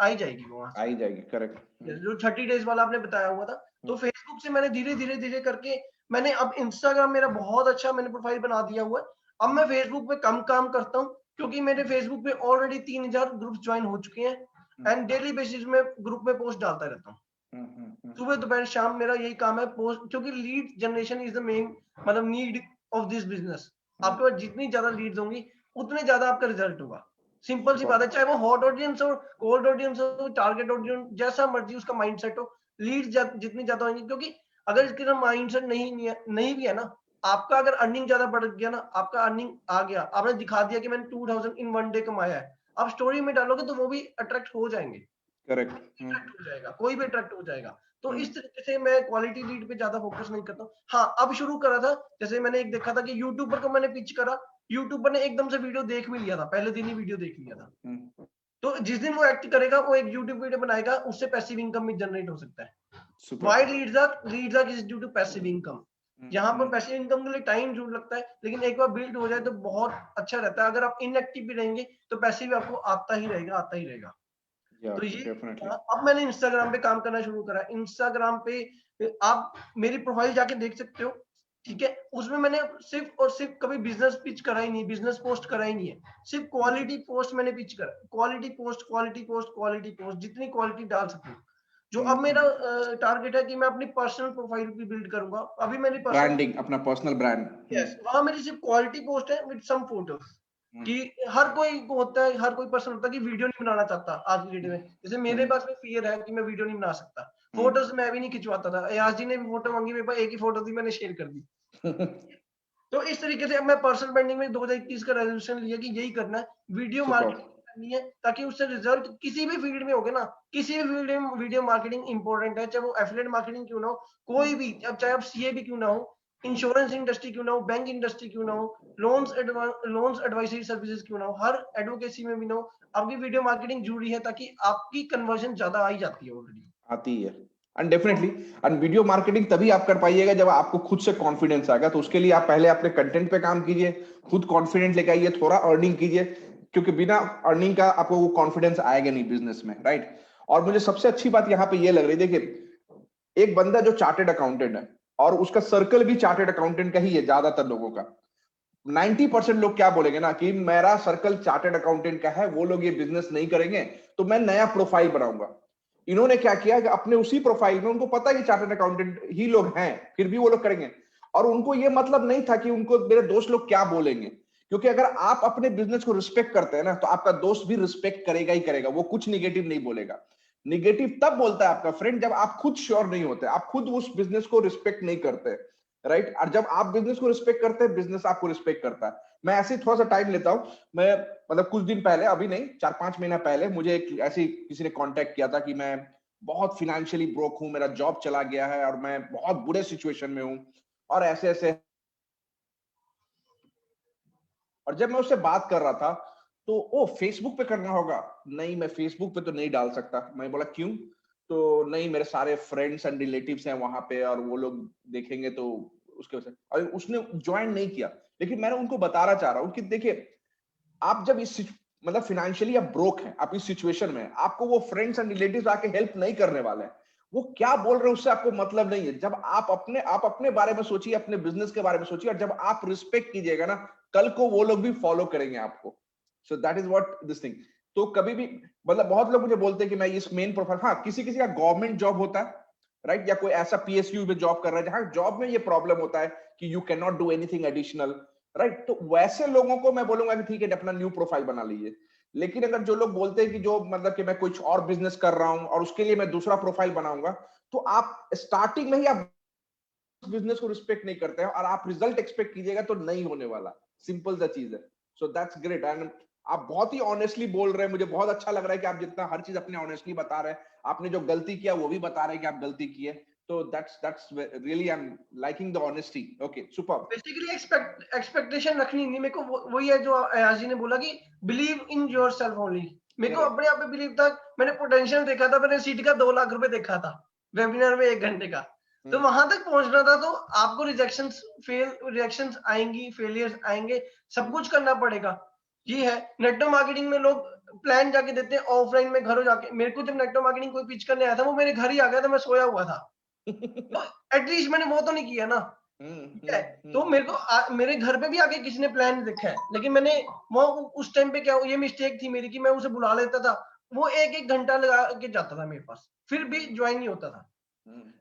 आई जाएगी वहां से। आई जाएगी, करेक्ट। जो 30 डेज वाला आपने बताया हुआ था, तो फेसबुक से मैंने धीरे धीरे धीरे करके, मैंने अब इंस्टाग्राम मेरा बहुत अच्छा मैंने प्रोफाइल बना दिया हुआ है। अब मैं फेसबुक पे कम काम करता हूँ, क्योंकि मेरे फेसबुक पे ऑलरेडी 3000 ग्रुप ज्वाइन हो चुके हैं, एंड डेली बेसिस में ग्रुप में पोस्ट डालता रहता हूँ। सुबह दोपहर शाम मेरा यही काम है पोस्ट, क्योंकि lead generation is the main मतलब नीड ऑफ दिस बिजनेस। आपके पास जितनी ज्यादा लीड्स होंगी, उतने ज्यादा आपका रिजल्ट होगा। सिंपल सी बात है, चाहे वो हॉट ऑडियंस हो, कोल्ड ऑडियंस हो, टारगेट ऑडियंस, जैसा मर्जी उसका माइंडसेट हो, लीड जितनी ज्यादा होंगी, क्योंकि अगर इसके माइंडसेट नहीं भी है ना, आपका अगर अर्निंग ज्यादा बढ़ गया ना, आपका अर्निंग आ गया, आपने दिखा दिया कि मैंने 2000 इन 1 डे कमाया है, आप स्टोरी में डालोगे तो वो भी अट्रैक्ट हो जाएंगे। करेक्ट। अट्रैक्ट हो जाएगा, कोई भी अट्रैक्ट हो जाएगा। तो इस तरीके से मैं क्वालिटी लीड पे ज्यादा फोकस नहीं करता हूँ। हाँ, अब शुरू करा था, जैसे मैंने एक देखा था कि यूट्यूबर को मैंने पिच करा, यूट्यूबर ने एकदम से वीडियो देख भी लिया था, पहले दिन ही वीडियो देख लिया था। तो जिस दिन वो एक्ट करेगा, वो एक यूट्यूब वीडियो बनाएगा, उससे पैसिव इनकम भी जनरेट हो सकता है। Why leads are is due to passive income. यहाँ पर पैसिव इनकम के लिए टाइम जरूर लगता है, लेकिन एक बार बिल्ड हो जाए तो बहुत अच्छा रहता है। अगर आप इनएक्टिव भी रहेंगे तो पैसिव आपको आता ही रहेगा। तो ये अब मैंने इंस्टाग्राम पे काम करना शुरू करा। इंस्टाग्राम पे आप मेरी प्रोफाइल जाके देख सकते हो, ठीक है। उसमें मैंने सिर्फ और सिर्फ कभी बिजनेस पिच करा ही नहीं, बिजनेस पोस्ट करा ही नहीं है, सिर्फ क्वालिटी पोस्ट मैंने पिच करा। क्वालिटी पोस्ट जितनी क्वालिटी डाल सकूं। जो अब मेरा टारगेट है कि मैं अपनी पर्सनल प्रोफाइल भी बिल्ड करूंगा। अभी मेरी ब्रांडिंग, अपना पर्सनल ब्रांड। यस, वहां मेरी सिर्फ क्वालिटी पोस्ट है विद सम फोटोज। कि हर कोई को होता है, हर कोई पर्सन होता है कि वीडियो नहीं बनाना चाहता आज की डेट में। जैसे मेरे पास भी फियर है कि मैं वीडियो नहीं बना सकता, फोटोज मैं भी नहीं खिंचवाता था। अयाज जी ने भी फोटो मांगी, मेरे पास एक ही फोटो थी, मैंने शेयर कर दी। तो इस तरीके से अब मैं पर्सनल ब्रांडिंग में 2021 का रेजोल्यूशन लिया कि यही करना है, वीडियो मार्केटिंग करनी है, ताकि उससे रिजल्ट किसी भी फील्ड में होगा ना, किसी भी फील्ड में वीडियो मार्केटिंग इंपॉर्टेंट है। चाहे वो एफिलिएट मार्केटिंग क्यों ना हो, कोई भी, अब चाहे आप सीए भी क्यों ना हो, इंश्योरेंस इंडस्ट्री क्यों ना हो, बैंक इंडस्ट्री क्यों ना हो, लोन्स एडवाइजरी सर्विसेज क्यों ना हो, हर एडवोकेसी में भी ना हो, आपकी वीडियो मार्केटिंग जरूरी है, ताकि आपकी कन्वर्जन ज्यादा आई जाती है, ऑलरेडी आती है। And definitely, and video marketing तभी आप कर पाइएगा जब आपको खुद से कॉन्फिडेंस आएगा। तो उसके लिए आप पहले अपने कंटेंट पे काम कीजिए, खुद कॉन्फिडेंट लेके आइए, थोड़ा अर्निंग कीजिए, क्योंकि बिना अर्निंग का आपको वो कॉन्फिडेंस आएगा नहीं बिजनेस में, राइट। और मुझे सबसे अच्छी बात यहाँ पे ये लग रही है, देखिए, एक बंदा जो चार्टेड अकाउंटेंट है और उसका सर्कल भी चार्टेड अकाउंटेंट का ही है ज्यादातर लोगों का, 90% लोग क्या बोलेंगे ना कि मेरा सर्कल चार्टर्ड अकाउंटेंट का है, वो लोग ये बिजनेस नहीं करेंगे, तो मैं नया प्रोफाइल बनाऊंगा। इन्होंने क्या किया कि अपने उसी प्रोफाइल में, उनको पता है कि चार्टर्ड अकाउंटेंट ही लोग हैं, फिर भी वो लोग करेंगे। और उनको ये मतलब नहीं था कि उनको मेरे दोस्त लोग क्या बोलेंगे, क्योंकि अगर आप अपने बिजनेस को रिस्पेक्ट करते हैं ना, तो आपका दोस्त भी रिस्पेक्ट करेगा ही करेगा, वो कुछ निगेटिव नहीं बोलेगा। निगेटिव तब बोलता है आपका फ्रेंड जब आप खुद श्योर नहीं होते, आप खुद उस बिजनेस को रिस्पेक्ट नहीं करते, राइट। और जब आप बिजनेस को रिस्पेक्ट करते हैं, बिजनेस आपको रिस्पेक्ट करता है। मैं ऐसे ही थोड़ा सा टाइम लेता हूं। मैं मतलब कुछ दिन पहले, अभी नहीं, 4-5 महीना पहले मुझे एक ऐसी किसी ने कांटेक्ट किया था कि मैं बहुत फिनेंशियली ब्रोक हूं, मेरा जॉब चला गया है और मैं बहुत बुरे सिचुएशन में हूं, और ऐसे ऐसे। और जब मैं उससे बात कर रहा था, तो ओ फेसबुक पे करना होगा। नहीं, मैं फेसबुक पे तो नहीं डाल सकता। मैं बोला क्यों? तो नहीं, मेरे सारे फ्रेंड्स एंड रिलेटिव्स हैं वहां पे और वो लोग देखेंगे तो उसके वजह से। और उसने ज्वाइन नहीं किया। लेकिन मैंने उनको बताना चाह रहा हूँ कि देखिए, आप जब मतलब फाइनेंशियली आप ब्रोक हैं, आप इस सिचुएशन में हैं, आपको वो फ्रेंड्स एंड रिलेटिव्स आके हेल्प नहीं करने वाले हैं। वो क्या बोल रहे हैं उससे आपको मतलब नहीं है। जब आप अपने बारे में सोचिए, अपने बिजनेस के बारे में सोचिए, और जब आप रिस्पेक्ट कीजिएगा ना, कल को वो लोग भी फॉलो करेंगे आपको। So that is what this thing. तो कभी भी, मतलब बहुत लोग मुझे बोलते हैं कि मैं इस मेन प्रोफाइल, हाँ किसी किसी का गवर्नमेंट जॉब होता है, राइट, या कोई ऐसा पीएसयू में जॉब कर रहा है जहां जॉब में ये प्रॉब्लम होता है कि you can not do anything additional, right. तो वैसे लोगों को मैं बोलूंगा कि ठीक है, अपना न्यू प्रोफाइल बना लीजिए। लेकिन अगर जो लोग बोलते हैं कि जो मतलब कि मैं कुछ और बिजनेस कर रहा हूं और उसके लिए मैं दूसरा प्रोफाइल बनाऊंगा, तो आप स्टार्टिंग में ही आप बिजनेस को रिस्पेक्ट नहीं करते हैं और आप रिजल्ट एक्सपेक्ट कीजिएगा तो नहीं होने वाला। सिंपल सा चीज है। So that's great. एंड आप बहुत ही ऑनेस्टली बोल रहे हैं, मुझे बहुत अच्छा लग रहा है कि आप जितना हर चीज अपने ऑनेस्टली बता रहे हैं। आपने जो गलती किया वो भी बता रहे हैं कि आप गलती किए। तो that's really, I am liking the honesty. Okay, super. Basically expectation रखनी नहीं मेरे को, वही है जो अयाज जी ने बोला कि believe in your self only. मेरे को करेक्ट। अपने आप पे बिलीव था। मैंने पोटेंशियल देखा था, मैंने सीट का 2 लाख रुपए देखा था वेबिनार में 1 घंटे का। तो वहां तक पहुंचना था, तो आपको रिजेक्शंस आएंगी, फेलियर्स आएंगे, सब कुछ करना पड़ेगा। ये है नेटवर्क मार्केटिंग में लोग प्लान जाके देते हैं ऑफलाइन में, घरों जाके। मेरे को जब नेटवर्क मार्केटिंग कोई पिच करने आया था, वो मेरे घर ही आ गया था, मैं सोया हुआ था। तो एटलीस्ट मैंने वो तो नहीं किया ना। ठीक है। तो मेरे को मेरे घर पे भी आके किसी ने प्लान देखा है, लेकिन मैंने वो उस टाइम पे क्या, ये मिस्टेक थी मेरी कि मैं उसे बुला लेता था। वो 1-1 घंटा लगा के जाता था मेरे पास, फिर भी ज्वाइन नहीं होता था।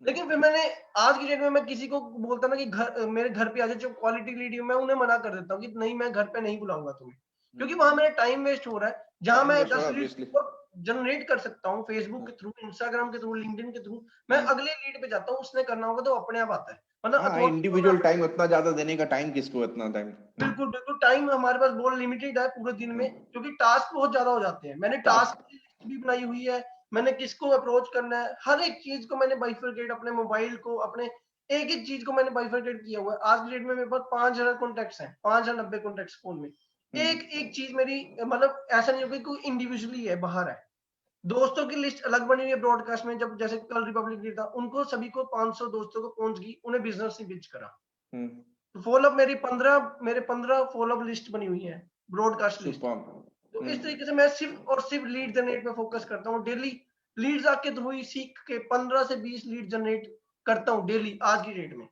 लेकिन फिर मैंने, आज की डेट में मैं किसी को बोलता ना कि मेरे घर पे आ जाए, जो क्वालिटी लीड, मैं उन्हें मना कर देता हूँ कि नहीं, मैं घर पे नहीं बुलाऊंगा तुम्हें, क्योंकि वहां मेरा टाइम वेस्ट हो रहा है। जहां टाइम मैं वेस्ट हो 10 रहा है लीड ऑब्वियसली। जनरेट कर सकता हूँ फेसबुक के थ्रू, इंस्टाग्राम के थ्रू, लिंक्डइन के थ्रू, मैं अगले लीड पे जाता हूँ। उसने करना होगा तो अपने आप आता है, मतलब हाँ, अथॉरिटी को मैं इंडिविजुअल टाइम उतना ज्यादा देने का टाइम किसको, इतना टाइम। बिल्कुल, बिल्कुल टाइम हमारे पास बहुत लिमिटेड है पूरे दिन में, क्योंकि टास्क बहुत ज़्यादा हो जाते हैं। मैंने टास्क टास्क। की लिस्ट भी बनाई हुई है, मैंने किसको अप्रोच करना है, हर एक चीज़ को मैंने बाइफरकेट, अपने मोबाइल को, अपने एक-एक चीज़ को मैंने बाइफरकेट किया हुआ है। आज की डेट में मेरे पास 5000 कॉन्टैक्ट्स हैं, 5090 कॉन्टैक्ट्स फ़ोन में। एक-एक चीज़ मेरी, मतलब ऐसा नहीं हो कि कोई इंडिविजुअली है, बाहर है। दोस्तों की लिस्ट अलग बनी हुई है ब्रॉडकास्ट में, जब जैसे कल रिपब्लिक डे था, उनको सभी को 500 दोस्तों को पहुँच गई, उन्हें बिज़नेस नहीं पिच करा। फॉलोअप मेरे 15 फॉलोअप लिस्ट बनी हुई है, ब्रॉडकास्ट लिस्ट। सुपर। तो इस तरीके से मैं सिर्फ और सिर्फ लीड जनरेट पे फोकस करता हूँ डेली। लीड्स आपके थ्रू ही सीख के 15 से 20 लीड जनरेट करता हूँ डेली आज की डेट में।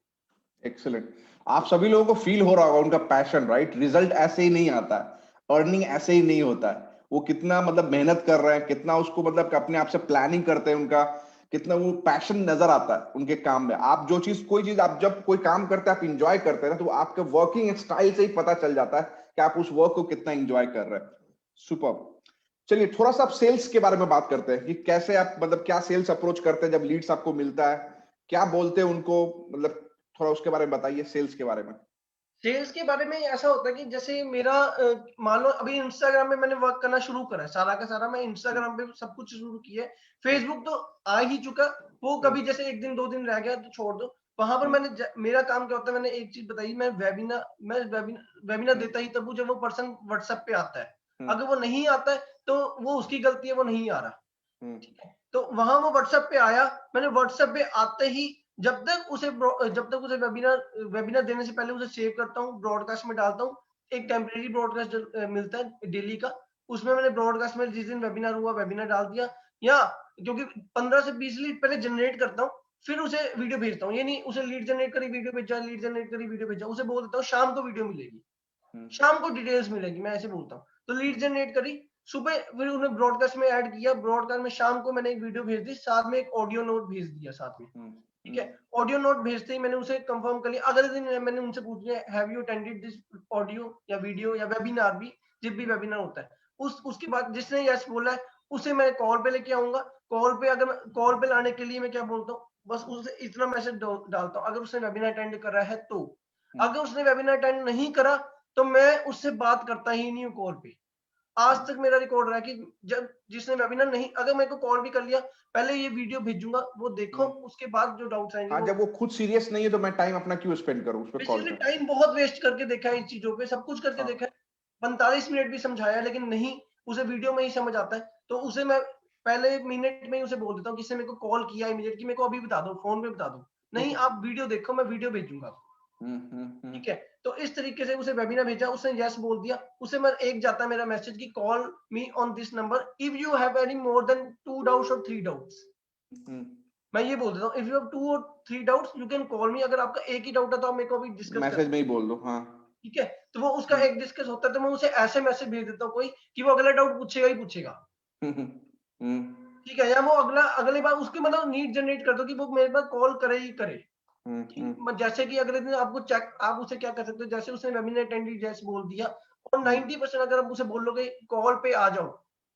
एक्सीलेंट। आप सभी लोगों को फील हो रहा होगा उनका पैशन, राइट। रिजल्ट ऐसे ही नहीं आता है, अर्निंग ऐसे ही नहीं होता है। वो कितना मतलब मेहनत कर रहे हैं, कितना उसको मतलब अपने आप से प्लानिंग करते हैं, उनका कितना वो पैशन नजर आता है उनके काम में। आप जो चीज, कोई चीज आप जब कोई काम करते हैं, आप इंजॉय करते हैं ना, तो आपके वर्किंग स्टाइल से ही पता चल जाता है कि आप उस वर्क को कितना इंजॉय कर रहे हैं। सुपर। चलिए थोड़ा सा आप सेल्स के बारे में बात करते हैं कि कैसे आप मतलब क्या सेल्स अप्रोच करते हैं जब लीड्स आपको मिलता है, क्या बोलते हैं उनको, मतलब थोड़ा उसके बारे में बताइए, सेल्स के बारे में। सेल्स के बारे में ऐसा होता है कि जैसे मेरा मान लो अभी इंस्टाग्राम में मैंने वर्क करना शुरू करा है, सारा का सारा मैं इंस्टाग्राम पे सब कुछ शुरू किया है। फेसबुक तो आ ही चुका, वो कभी जैसे 1 दिन 2 दिन रह गया तो छोड़ दो। वहां पर मेरा काम क्या होता है, मैंने एक चीज बताई, मैं वेबिनार देता ही तब हूँ जब वो पर्सन व्हाट्सएप पे आता है। अगर वो नहीं आता है तो वो उसकी गलती है, वो नहीं आ रहा। ठीक है। तो वहां वो व्हाट्सएप पे आया, मैंने व्हाट्सएप पे आते ही जब तक उसे वेबिनार वेबिनार देने से पहले उसे सेव करता हूँ, ब्रॉडकास्ट में डालता हूँ। एक टेम्परेरी ब्रॉडकास्ट मिलता है डेली का, उसमें मैंने ब्रॉडकास्ट में जिस दिन वेबिनार हुआ वेबिनार डाल दिया। या क्योंकि 15 से 20 लीड पहले जनरेट करता हूँ, फिर उसे वीडियो भेजता हूँ। ये नहीं उसे लीड जनरेट करी वीडियो भेजा, लीड जनरेट करी वीडियो भेजा, उसे बोल देता हूँ शाम को वीडियो मिलेगी। शाम को डिटेल्स मिलेगी, मैं ऐसे बोलता हूँ। तो लीड जनरेट करी, सुबह फिर उन्हें ब्रॉडकास्ट में ऐड किया, ब्रॉडकास्ट में शाम को मैंने एक वीडियो भेज दी, साथ में एक ऑडियो नोट भेज दिया साथ में। ठीक है, ऑडियो नोट भेजते ही मैंने उसे कंफर्म कर लिया। अगले दिन मैंने उनसे पूछ लिया, have you attended this audio या वीडियो या वेबिनार भी, जब भी वेबिनार होता है उसके बाद जिसने यस बोला है उसे मैं कॉल पे लेके आऊंगा। कॉल पे अगर कॉल पे लाने के लिए मैं क्या बोलता हूँ, बस उसे इतना मैसेज डालता हूँ, अगर उसने वेबिनार अटेंड कर रहा है तो। अगर उसने वेबिनार अटेंड नहीं करा तो मैं उससे बात करता ही नहीं हूँ कॉल पे। आज तक मेरा रिकॉर्ड रहा है कि जब जिसने वेबिनार नहीं, अगर मेरे को कॉल भी कर लिया, पहले ये वीडियो भेजूंगा, वो देखो, उसके बाद जो डाउट्स आएंगे हाँ, वो। जब वो खुद सीरियस नहीं है तो मैं टाइम अपना क्यों स्पेंड करूं उस पर कॉल बेसिकली पे। टाइम बहुत वेस्ट करके देखा है इन चीजों पे, सब कुछ करके हाँ। देखा है, 45 मिनट भी समझाया, लेकिन नहीं, उसे वीडियो में ही समझ आता है। तो उसे मैं पहले मिनट में ही उसे बोल देता हूँ, किसने मेरे को कॉल किया इमीडिएट, कि मेरे को अभी बता दो, फोन पे बता दो, नहीं आप वीडियो देखो, मैं वीडियो भेजूंगा। ठीक है, तो इस तरीके से उसे वेबिनार भेजा, उसने यस बोल दिया, उसे मैं एक जाता मेरा मैसेज कि call me on this number if you have any more than 2 doubts और 3 डाउट्स। मैं ये बोल देता हूँ, इफ यू हैव 2 और 3 डाउट्स यू कैन कॉल मी। अगर आपका एक ही डाउट है तो आप मेरे को अभी डिस्कस कर मैसेज में सकते ही हैं। बोल दो। हाँ। ठीक है, तो वो उसका एक डिस्कस होता है, तो मैं उसे ऐसे मैसेज भेज देता हूँ कोई, कि वो अगला डाउट पूछेगा ही पूछेगा। ठीक है, या वो अगले बार उसकी मतलब नीड जनरेट कर दो कि वो मेरे पास कॉल करे ही करे। जैसे कि अगले दिन आपको चेक, आप उसे क्या कर सकते हो, जैसे उसने वेबिनार अटेंडेड जैसे बोल दिया, और 90% अगर आप उसे बोलोगे कॉल पे आ जाओ,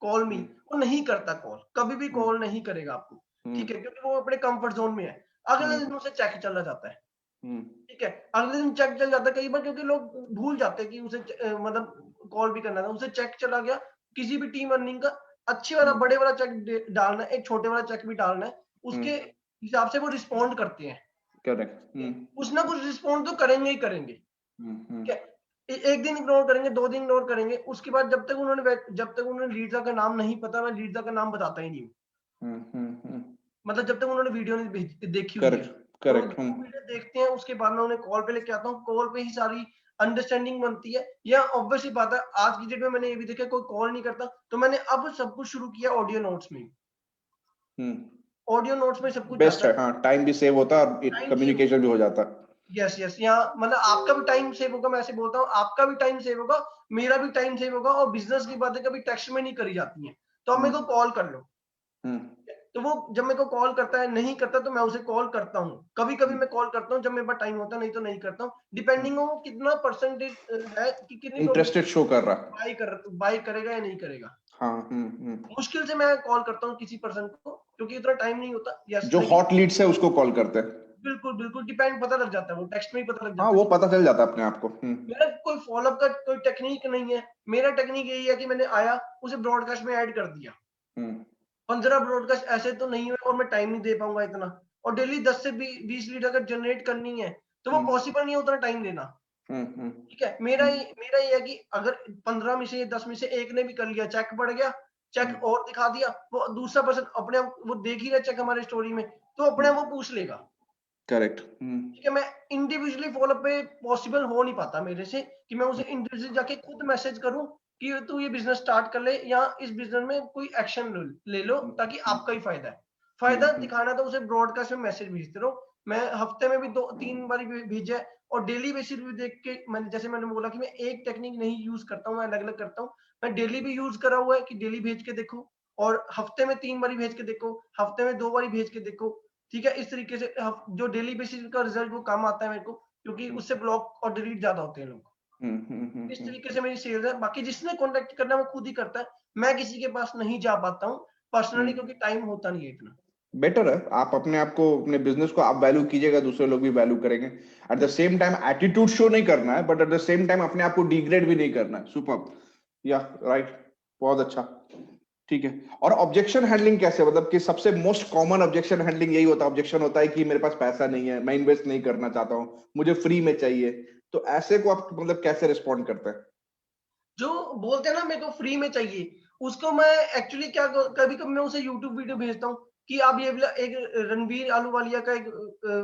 कॉल मी, वो नहीं करता कॉल, कभी भी कॉल नहीं करेगा आपको। ठीक है, क्योंकि वो अपने कंफर्ट जोन में है। अगले दिन उसे चेक चला जाता है। ठीक है, अगले दिन चेक चल जाता है कई बार, क्योंकि लोग भूल जाते हैं कि उसे मतलब कॉल भी करना था, उसे चेक चला गया। किसी भी टीम अर्निंग का अच्छी वाला बड़े वाला चेक डालना है, एक छोटे वाला चेक भी डालना है, उसके हिसाब से वो रिस्पॉन्ड करते हैं। करेक्ट। कुछ ना कुछ रिस्पॉन्ड तो करेंगे ही करेंगे। ठीक है, एक दिन इग्नोर करेंगे, 2 दिन इग्नोर करेंगे, उसके बाद जब तक उन्होंने लीडर का नाम नहीं पता, मैं लीडर का नाम बताता ही नहीं हूँ। मतलब जब तक उन्होंने वीडियो नहीं देखी हुई है, करेक्ट तो करेक्ट। वो वीडियो देखते हैं, उसके बाद मैं उन्हें कॉल पे लेके आता हूँ, कॉल पे ही सारी अंडरस्टैंडिंग बनती है। या ऑब्वियसली बात है, आज की डेट में मैंने ये भी देखा कोई कॉल नहीं करता, तो मैंने अब सब कुछ शुरू किया ऑडियो नोट्स में। ऑडियो नोट्स में सब कुछ बेस्ट जाता है। है, हाँ, टाइम भी सेव होता है और टाइम सेव होता कम्युनिकेशन भी हो जाता है। है। यस यस, यहाँ मतलब आपका भी टाइम सेव होगा, मैं ऐसे बोलता हूँ, आपका भी टाइम सेव होगा, मेरा भी टाइम सेव होगा, और बिजनेस की बातें कभी टेक्स्ट में नहीं करी जाती हैं, तो आप मेरे को कॉल कर लो। तो वो जब मेरे को कॉल करता है, नहीं करता तो मैं उसे कॉल करता हूँ, कभी कभी मैं कॉल करता हूँ जब मेरे पास टाइम होता है, नहीं तो नहीं करता हूँ, डिपेंडिंग हो कितना परसेंटेज है, कि कितनी इंटरेस्टेड शो कर रहा है। बाय करेगा या नहीं करेगा। हाँ। मुश्किल से मैं कॉल करता हूँ किसी पर्सन को, क्योंकि इतना टाइम नहीं होता। यस, जो लेकिन हॉट लीड्स है उसको कॉल करते हैं। बिल्कुल बिल्कुल डिपेंड, पता लग जाता है, वो टेक्स्ट में ही पता लग हाँ, जाता है वो कि पता चल जाता है अपने आप को। मेरा कोई फॉलोअप का कोई टेक्निक नहीं है। मेरा टेक्निक यही है कि मैंने आया, उसे ब्रॉडकास्ट में ऐड कर दिया। 15 ब्रॉडकास्ट ऐसे तो नहीं हुए, और मैं टाइम नहीं दे पाऊंगा इतना, और डेली 10 से 20 लीड अगर जनरेट करनी है तो वो पॉसिबल नहीं है उतना टाइम देना। ठीक है, मेरा ये है कि अगर 15 में से 10 में से एक ने भी कर लिया, चेक बढ़ गया, चेक और दिखा दिया, वो दूसरा पर्सन अपने आप वो देख ही रहा चेक हमारे स्टोरी में, तो अपने आप वो पूछ लेगा। करेक्ट। ठीक है, मैं इंडिविजुअली फॉलोअप पे पॉसिबल हो नहीं पाता मेरे से, कि मैं उसे इंडिविजुअली जाके खुद मैसेज करूं कि तू ये बिजनेस स्टार्ट कर ले, या इस बिजनेस में कोई एक्शन ले लो, ताकि आपका ही फायदा है। फायदा दिखाना तो उसे ब्रॉडकास्ट में मैसेज भेजते रहो। मैं हफ्ते में भी 2-3 बार भेजा है, और डेली बेसिस भी देख के, मैंने जैसे मैंने बोला कि मैं एक टेक्निक नहीं यूज करता हूँ, मैं अलग अलग करता हूँ। मैं डेली भी यूज करा हुआ है कि डेली भेज के देखो, और हफ्ते में 3 बारी भेज के देखो, हफ्ते में 2 बारी भेज के देखो। ठीक है, इस तरीके से जो डेली बेसिस का रिजल्ट वो कम आता है मेरे को, क्योंकि उससे ब्लॉक और डिलीट ज्यादा होते हैं लोग। इस तरीके से मेरी सेल्स है। बाकी जिसने कॉन्टेक्ट करना है वो खुद ही करता है, मैं किसी के पास नहीं जा पाता हूँ पर्सनली, क्योंकि टाइम होता नहीं है इतना। बेटर है, आप अपने आप को, अपने बिजनेस को आप वैल्यू कीजिएगा, दूसरे लोग भी वैल्यू करेंगे। At the same time attitude show नहीं करना है, but at the same time अपने आप को डिग्रेड भी नहीं करना है। सुपर। या राइट। बहुत अच्छा। ठीक है। और ऑब्जेक्शन हैंडलिंग कैसे, मतलब कि सबसे मोस्ट कॉमन ऑब्जेक्शन हैंडलिंग यही होता है, ऑब्जेक्शन होता है कि मेरे पास पैसा नहीं है, मैं इन्वेस्ट नहीं करना चाहता हूँ, मुझे फ्री में चाहिए। तो ऐसे को आप मतलब कैसे रिस्पॉन्ड करते हैं? जो बोलते हैं ना मेरे को फ्री में चाहिए, उसको मैं एक्चुअली क्या, कभी कभी मैं उसे यूट्यूब वीडियो भेजता हूँ कि आप ये एक रणबीर आलूवालिया का एक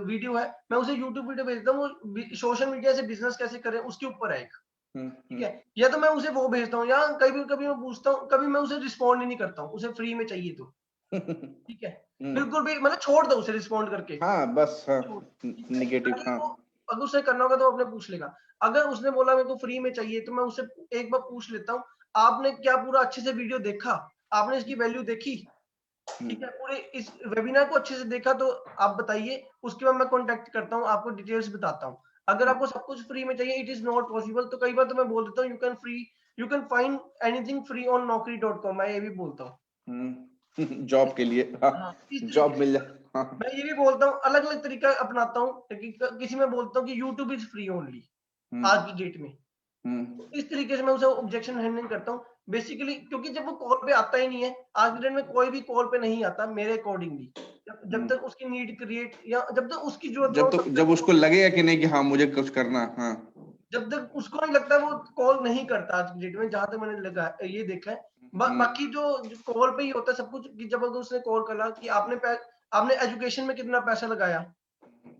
वीडियो है, मैं उसे यूट्यूब वीडियो भेजता हूँ, वो सोशल मीडिया से बिजनेस कैसे करें उसके ऊपर है एक। ठीक है, या तो मैं उसे वो भेजता हूँ, या कभी कभी मैं पूछता हूँ, कभी मैं उसे रिस्पॉन्ड ही नहीं करता हूँ, उसे फ्री में चाहिए तो। ठीक है, बिल्कुल भी मतलब छोड़ दो उसे रिस्पॉन्ड करके, हाँ, बस हाँ। छोड़। ठीक है, निगेटिव। ताकि हाँ। वो अगर उसे करना होगा तो अपने पूछ लेगा। अगर उसने बोला मेरे को फ्री में चाहिए तो मैं उससे एक बार पूछ लेता हूँ, आपने क्या पूरा अच्छे से वीडियो देखा, आपने इसकी वैल्यू देखी, ठीक है, पूरे इस वेबिनार को अच्छे से देखा तो आप बताइए, उसके बाद मैं कांटेक्ट करता हूँ, आपको डिटेल्स बताता हूँ। अगर आपको सब कुछ फ्री में चाहिए, इट इज नॉट पॉसिबल, तो कई बार तो मैं बोल देता हूँ you can find anything free on naukri.com, मैं ये भी बोलता हूँ। जॉब के लिए, हाँ, इस तरीके जॉब से मिल जाए। हाँ। मैं ये भी बोलता हूँ, अलग अलग तरीका अपनाता हूँ, लेकिन किसी में बोलता हूँ कि यूट्यूब इज फ्री ओनली आज की डेट में। इस तरीके से मैं उसे ऑब्जेक्शन हैंडलिंग करता हूँ बेसिकली, क्योंकि जब वो कॉल पे आता ही नहीं है, आज के डेट में कोई भी कॉल पे नहीं आता मेरे अकॉर्डिंगली, जब तक उसकी नीड क्रिएट या जब तक उसकी जरूरत ना हो तब जब तक उसको लगेगा कि नहीं कि हाँ मुझे कुछ करना है, हाँ। जब तक उसको नहीं लगता वो कॉल नहीं करता आज की डेट में, जहां तक मैंने लगा ये देखा है। बाकी जो कॉल पे ही होता है सब कुछ, कि जब अगर उसने कॉल करा कि आपने एजुकेशन में कितना पैसा लगाया,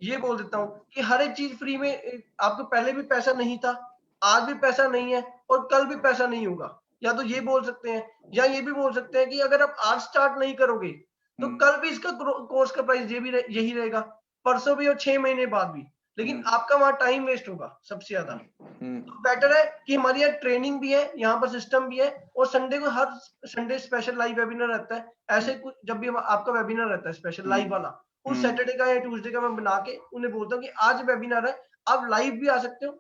ये बोल देता हूँ कि हर एक चीज फ्री में आपको पहले भी पैसा नहीं था, आज भी पैसा नहीं है और कल भी पैसा नहीं होगा। या तो ये बोल सकते हैं, या ये भी बोल सकते हैं कि अगर आप आज स्टार्ट नहीं करोगे तो कल भी इसका कोर्स का प्राइस यही रहेगा, परसों भी और 6 महीने बाद भी, लेकिन आपका वहां टाइम वेस्ट होगा सबसे ज्यादा। तो बेटर है कि हमारी यहाँ ट्रेनिंग भी है, यहाँ पर सिस्टम भी है, और संडे को हर संडे स्पेशल लाइव वेबिनार रहता है। ऐसे कुछ जब भी आपका वेबिनार रहता है स्पेशल लाइव वाला, उस सैटरडे का या ट्यूसडे का मैं बना के उन्हें बोलता हूँ कि आज वेबिनार है, आप लाइव भी आ सकते हो,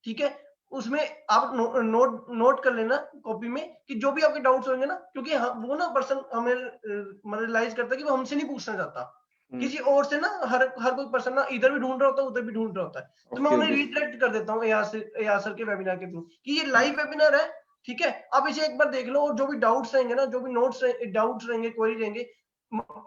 ठीक है। उसमें आप नोट कर लेना कॉपी में कि जो भी आपके डाउट्स होंगे ना, क्योंकि वो ना पर्सन हमें मतलब रियलाइज करता है कि वो हमसे नहीं पूछना चाहता, किसी और से ना, हर कोई पर्सन ना इधर भी ढूंढ रहा होता है, उधर भी ढूंढ रहा होता है। तो मैं उन्हें रीडायरेक्ट कर देता हूँ एआर सर के वेबिनार के थ्रू कि ये लाइव वेबिनार है, ठीक है, आप इसे एक बार देख लो, और जो भी डाउट्स रहेंगे ना, जो भी डाउट्स रहेंगे, क्वेरी रहेंगे,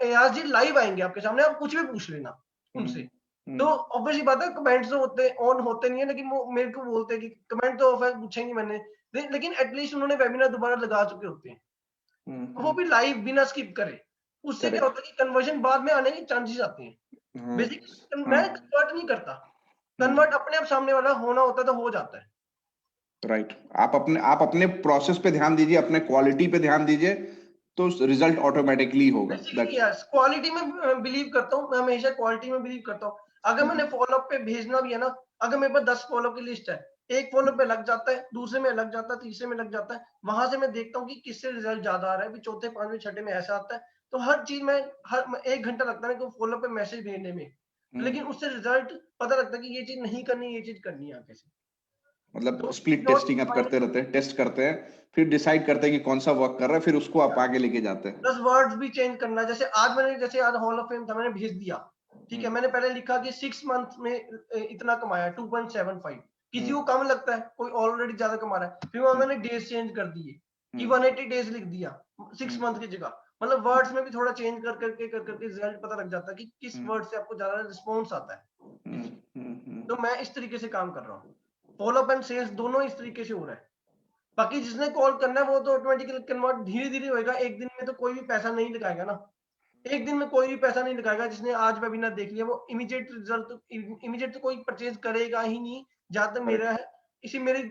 एआर जी लाइव आएंगे आपके सामने, आप कुछ भी पूछ लेना उनसे। तो ऑब्वियसली बात है, कमेंट्स तो ऑन होते नहीं है, लेकिन वो मेरे को बोलते हैं कि कमेंट तो ऑफ है, पूछेंगे मैंने, लेकिन एटलीस्ट उन्होंने वेबिनार दोबारा लगा चुके होते हैं, वो भी लाइव बिना स्किप करे। उससे क्या होता है कि कन्वर्जन बाद में आने के चांसेस आते हैं। बेसिकली मैं कन्वर्ट नहीं करता, कन्वर्ट अपने आप सामने वाला होना होता है तो हो जाता है। राइट, आप अपने प्रोसेस पे ध्यान दीजिए, अपने क्वालिटी पे ध्यान दीजिए, तो रिजल्ट ऑटोमेटिकली होगा। बेसिकली यस, क्वालिटी में बिलीव करता हूँ, मैं हमेशा क्वालिटी में बिलीव करता हूँ। अगर मैंने फॉलोअप पे भेजना भी है ना, अगर मेरे पास 10 फॉलोअप की लिस्ट है, एक फॉलोअप पे लग जाता है, दूसरे में लग जाता है, तीसरे में लग जाता है, वहां से मैं देखता हूँ कि किससे रिजल्ट ज्यादा आ रहा है, फिर चौथे, पांचवें, छठे में ऐसा आता है। तो हर चीज में हर 1 घंटा लगता है मेरे को फॉलोअप पे मैसेज भेजने में, लेकिन उससे रिजल्ट पता लगता है कि ये चीज नहीं करनी, ये चीज करनी है आगे से। मतलब तो स्प्लिट टेस्टिंग आप करते रहते हैं, टेस्ट करते हैं, फिर डिसाइड करते हैं कि कौन सा वर्क कर रहा है, फिर उसको आप आगे लेके जाते हैं। प्लस वर्ड्स भी चेंज करना है। जैसे आज हॉल ऑफ फेम था, मैंने भेज दिया, ठीक है, मैंने पहले लिखा कि 6 मंथ में इतना कमाया 2.75, किसी को कम लगता है, कोई ऑलरेडी ज्यादा कमा रहा है, फिर मैंने डेज चेंज कर दिए कि 180 डेज लिख दिया 6 मंथ की जगह। मतलब वर्ड्स में भी थोड़ा चेंज कर करके रिजल्ट पता लग जाता है कि किस वर्ड से आपको ज्यादा रिस्पॉन्स आता है। तो मैं इस तरीके से काम कर रहा हूँ, फॉलोअप एंड सेल्स दोनों इस तरीके से हो रहा है। बाकी जिसने कॉल करना है वो तो ऑटोमेटिकली कन्वर्ट धीरे धीरे होएगा, एक दिन में तो कोई भी पैसा नहीं लगाएगा ना, एक दिन में कोई भी पैसा नहीं लगाएगा। जिसने आज वेबिनार देख लिया वो इमीडिएट तो कोई परचेज करेगा ही नहीं, जहां तक मेरा है। इसी मेरे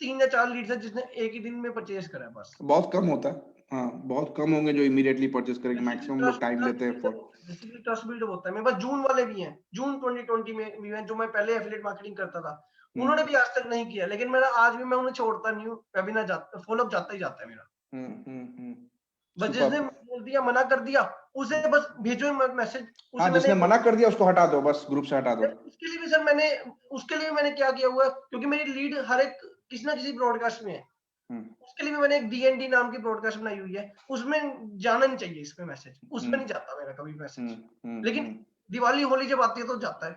3 या 4 लीड्स है जिसने एक ही दिन में परचेज करा है बस। बहुत कम होता है, हाँ, बहुत कम होंगे जो इमीडिएटली परचेस करेंगे, मैक्सिमम लोग टाइम लेते हैं फॉर। बेसिकली ट्रस्ट बिल्ड होता है। मेरे पास जून वाले भी हैं, जून 2020 में भी हैं, जो मैं पहले एफिलिएट मार्केटिंग करता था, उन्होंने भी आज तक नहीं किया, लेकिन मेरा आज भी, मैं उन्हें छोड़ता नहीं हूँ, वेबिनार जाता, फॉलोअप जाता ही जाता है मेरा। बस जिसने सुपर। बोल दिया, मना कर दिया, उसे बस भेजो मैसेज। हाँ, उसे मैंने जिसने मना कर दिया उसको हटा दो, बस ग्रुप से हटा दो। उसके लिए भी सर मैंने उसके लिए भी मैंने क्या किया हुआ है, क्योंकि मेरी लीड हर एक किसी ना किसी ब्रॉडकास्ट में है, उसके लिए भी मैंने एक डीएनडी नाम की ब्रॉडकास्ट बनाई हुई है, उसमें जाना नहीं चाहिए, इसमें मैसेज उसमें नहीं जाता मेरा कभी मैसेज, लेकिन दिवाली होली जब आती है तो जाता है।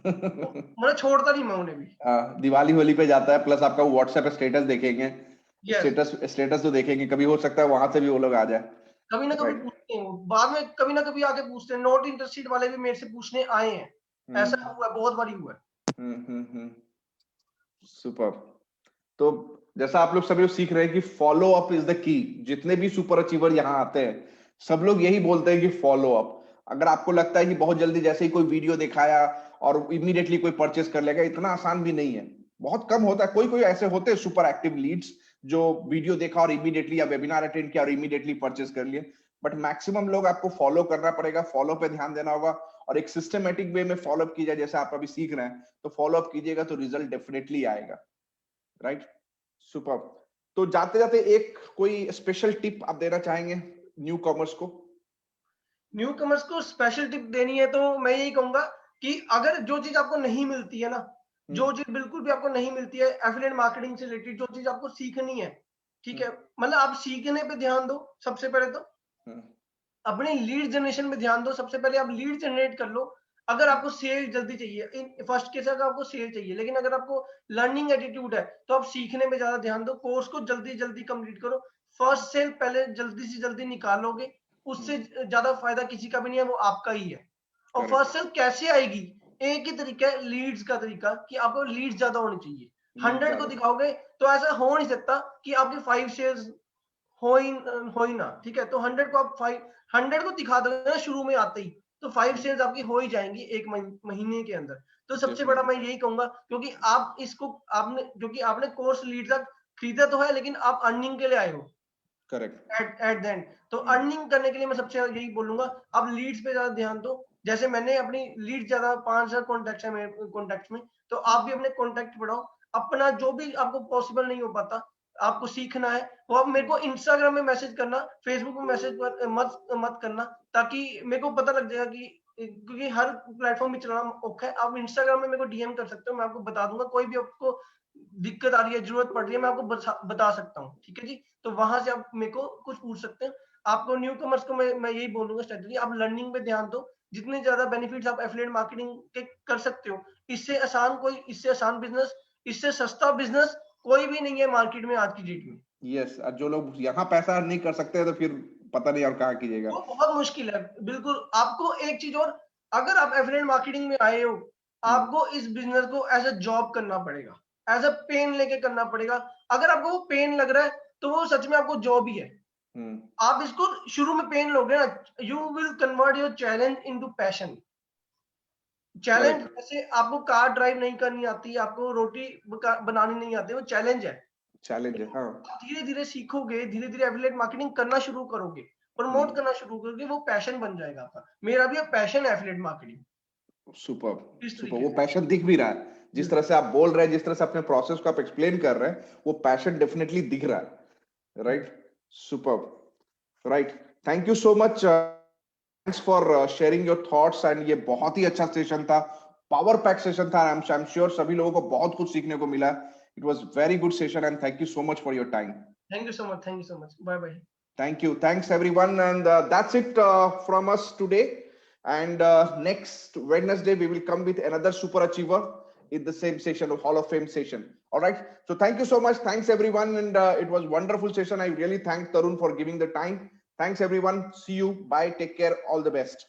मैं छोड़ता नहीं मैं उन्हें भी। दिवाली होली पे जाता है, प्लस आपका व्हाट्सएप स्टेटस देखेंगे, यस, स्टेटस तो देखेंगे, कभी हो सकता है वहां से भी वो लोग आ जाए। कभी ना कभी राइट। पूछते हैं वो, बाद में कभी ना कभी आके पूछते हैं, नॉट इंटरेस्टेड वाले भी मेरे से पूछने आए हैं, ऐसा हुआ है, बहुत बारी हुआ है। सुपर। तो जैसा आप लोग सभी लोग सीख रहे हैं कि follow up is the key, जितने भी सुपर अचीवर यहाँ आते हैं सब लोग यही बोलते हैं कि फॉलो अप। अगर आपको लगता है कि बहुत जल्दी जैसे ही कोई वीडियो दिखाया और इमीडिएटली कोई परचेस कर लेगा, इतना आसान भी नहीं है, बहुत कम होता है। कोई कोई ऐसे होते हैं सुपर एक्टिव लीड्स जो वीडियो देखा और इमीडिएटली, या वेबिनार अटेंड किया और इमीडिएटली परचेस कर लिए, बट मैक्सिमम लोग आपको फॉलो करना पड़ेगा, फॉलो पे ध्यान देना होगा, और एक सिस्टमेटिक वे में फॉलो अप की जाए, जैसे आप अभी सीख रहे हैं, तो फॉलो अप कीजिएगा तो रिजल्ट डेफिनेटली आएगा, राइट? सुपर। तो जाते जाते एक कोई स्पेशल टिप आप देना चाहेंगे न्यू कॉमर्स को? न्यू कमर्स को स्पेशल टिप देनी है तो मैं यही कहूंगा कि अगर जो चीज आपको नहीं मिलती है ना, जो चीज बिल्कुल भी आपको नहीं मिलती है एफिलिएट मार्केटिंग से रिलेटेड, जो चीज आपको सीखनी है, ठीक है, मतलब आप सीखने पे ध्यान दो। सबसे पहले तो अपने लीड जनरेशन पे ध्यान दो। सबसे पहले आप लीड जनरेट कर लो। अगर आपको सेल जल्दी चाहिए, इन फर्स्ट केस अगर आपको सेल चाहिए, लेकिन अगर आपको लर्निंग एटीट्यूड है तो आप सीखने में ज्यादा ध्यान दो। कोर्स को जल्दी जल्दी कंप्लीट करो। फर्स्ट सेल पहले जल्दी से जल्दी निकालोगे, उससे ज्यादा फायदा किसी का भी नहीं है, वो आपका ही है। और Correct. फर्स्ट सेल कैसे आएगी? एक ही तरीका है, लीड्स का तरीका, कि आपको लीड्स ज्यादा होनी चाहिए। 100 को दिखाओगे तो ऐसा हो नहीं सकता कि आपके 5 सेल्स हो ही ना, ठीक है। तो 100 को आप 100 को दिखा दोगे ना शुरू में आते ही, तो 5 सेल्स आपकी हो ही जाएंगी एक महीने के अंदर। तो सबसे बड़ा मैं यही कहूंगा, क्योंकि आप इसको आपने क्योंकि आपने कोर्स लीड तक खरीदा तो है, लेकिन आप अर्निंग के लिए आए हो। करेक्ट। एट द एंड तो अर्निंग करने के लिए मैं सबसे यही बोलूंगा, आप लीड्स पे ज्यादा ध्यान दो। जैसे मैंने अपनी लीड ज्यादा 5000 कॉन्टेक्ट है मेरे कॉन्टेक्ट में, तो आप भी अपने कॉन्टेक्ट बढ़ाओ। अपना जो भी आपको पॉसिबल नहीं हो पाता, आपको सीखना है, वो आप मेरे को इंस्टाग्राम में मैसेज करना, फेसबुक में मैसेज मत मत करना, ताकि मेरे को पता लग जाएगा कि, क्योंकि हर प्लेटफॉर्म में चलाना औखा है। आप इंस्टाग्राम में मेरे को डीएम कर सकते हो, मैं आपको बता दूंगा। कोई भी आपको दिक्कत आ रही है, जरूरत पड़ रही है, मैं आपको बता सकता हूँ, ठीक है जी। तो वहां से आप मेरे को कुछ पूछ सकते हैं। आपको न्यू कमर्स को मैं यही बोलूंगा स्ट्रेटजी, आप लर्निंग पे ध्यान दो। जितने ज्यादा बेनिफिट्स आप एफिलिएट मार्केटिंग के कर सकते हो, इससे आसान बिजनेस, इससे सस्ता बिजनेस कोई भी नहीं है मार्केट में आज की डेट में। यस, और जो लोग यहाँ पैसा नहीं कर सकते तो फिर पता नहीं और कहाँ कीजिएगा। वो बहुत मुश्किल है, बिल्कुल। आपको एक चीज और, अगर आप एफिलिएट मार्केटिंग में आए हो, आपको इस बिजनेस को एज अ जॉब करना पड़ेगा, एज अ पेन लेके करना पड़ेगा। अगर आपको वो पेन लग रहा है तो वो सच में आपको जॉब ही है। आप इसको शुरू में पेन लोगे ना, you will convert your challenge into passion. Challenge जैसे आपको कार ड्राइव नहीं करनी आती, आपको रोटी बनानी नहीं आती, वो चैलेंज है। चैलेंज है, हाँ। धीरे धीरे सीखोगे, धीरे धीरे एफिलिएट मार्केटिंग करना शुरू करोगे, प्रमोट करना शुरू करोगे, वो पैशन बन जाएगा आपका। मेरा भी अब पैशन है एफिलिएट मार्केटिंग। सुपर इस सुपर, तरीके वो से पैशन दिख भी रहा है, जिस तरह से आप बोल रहे हैं, जिस तरह से अपने प्रोसेस को आप एक्सप्लेन कर रहे हैं, वो पैशन डेफिनेटली दिख रहा है, right? Super, right. Thank you so much, thanks for sharing your thoughts. And ये बहुत ही अच्छा सेशन था, पावर पैक सेशन था। आई एम श्योर सभी लोगों को बहुत कुछ सीखने को मिला। It was very good session and thank you so much for your time. Thank you so much, thank you so much, bye bye. Thank you. Thanks, everyone. And that's it from us today. And next Wednesday, we will come with another super achiever in the same session of Hall of Fame session. All right. So thank you so much. Thanks, everyone. And it was wonderful session. I really thank Tarun for giving the time. Thanks, everyone. See you. Bye. Take care. All the best.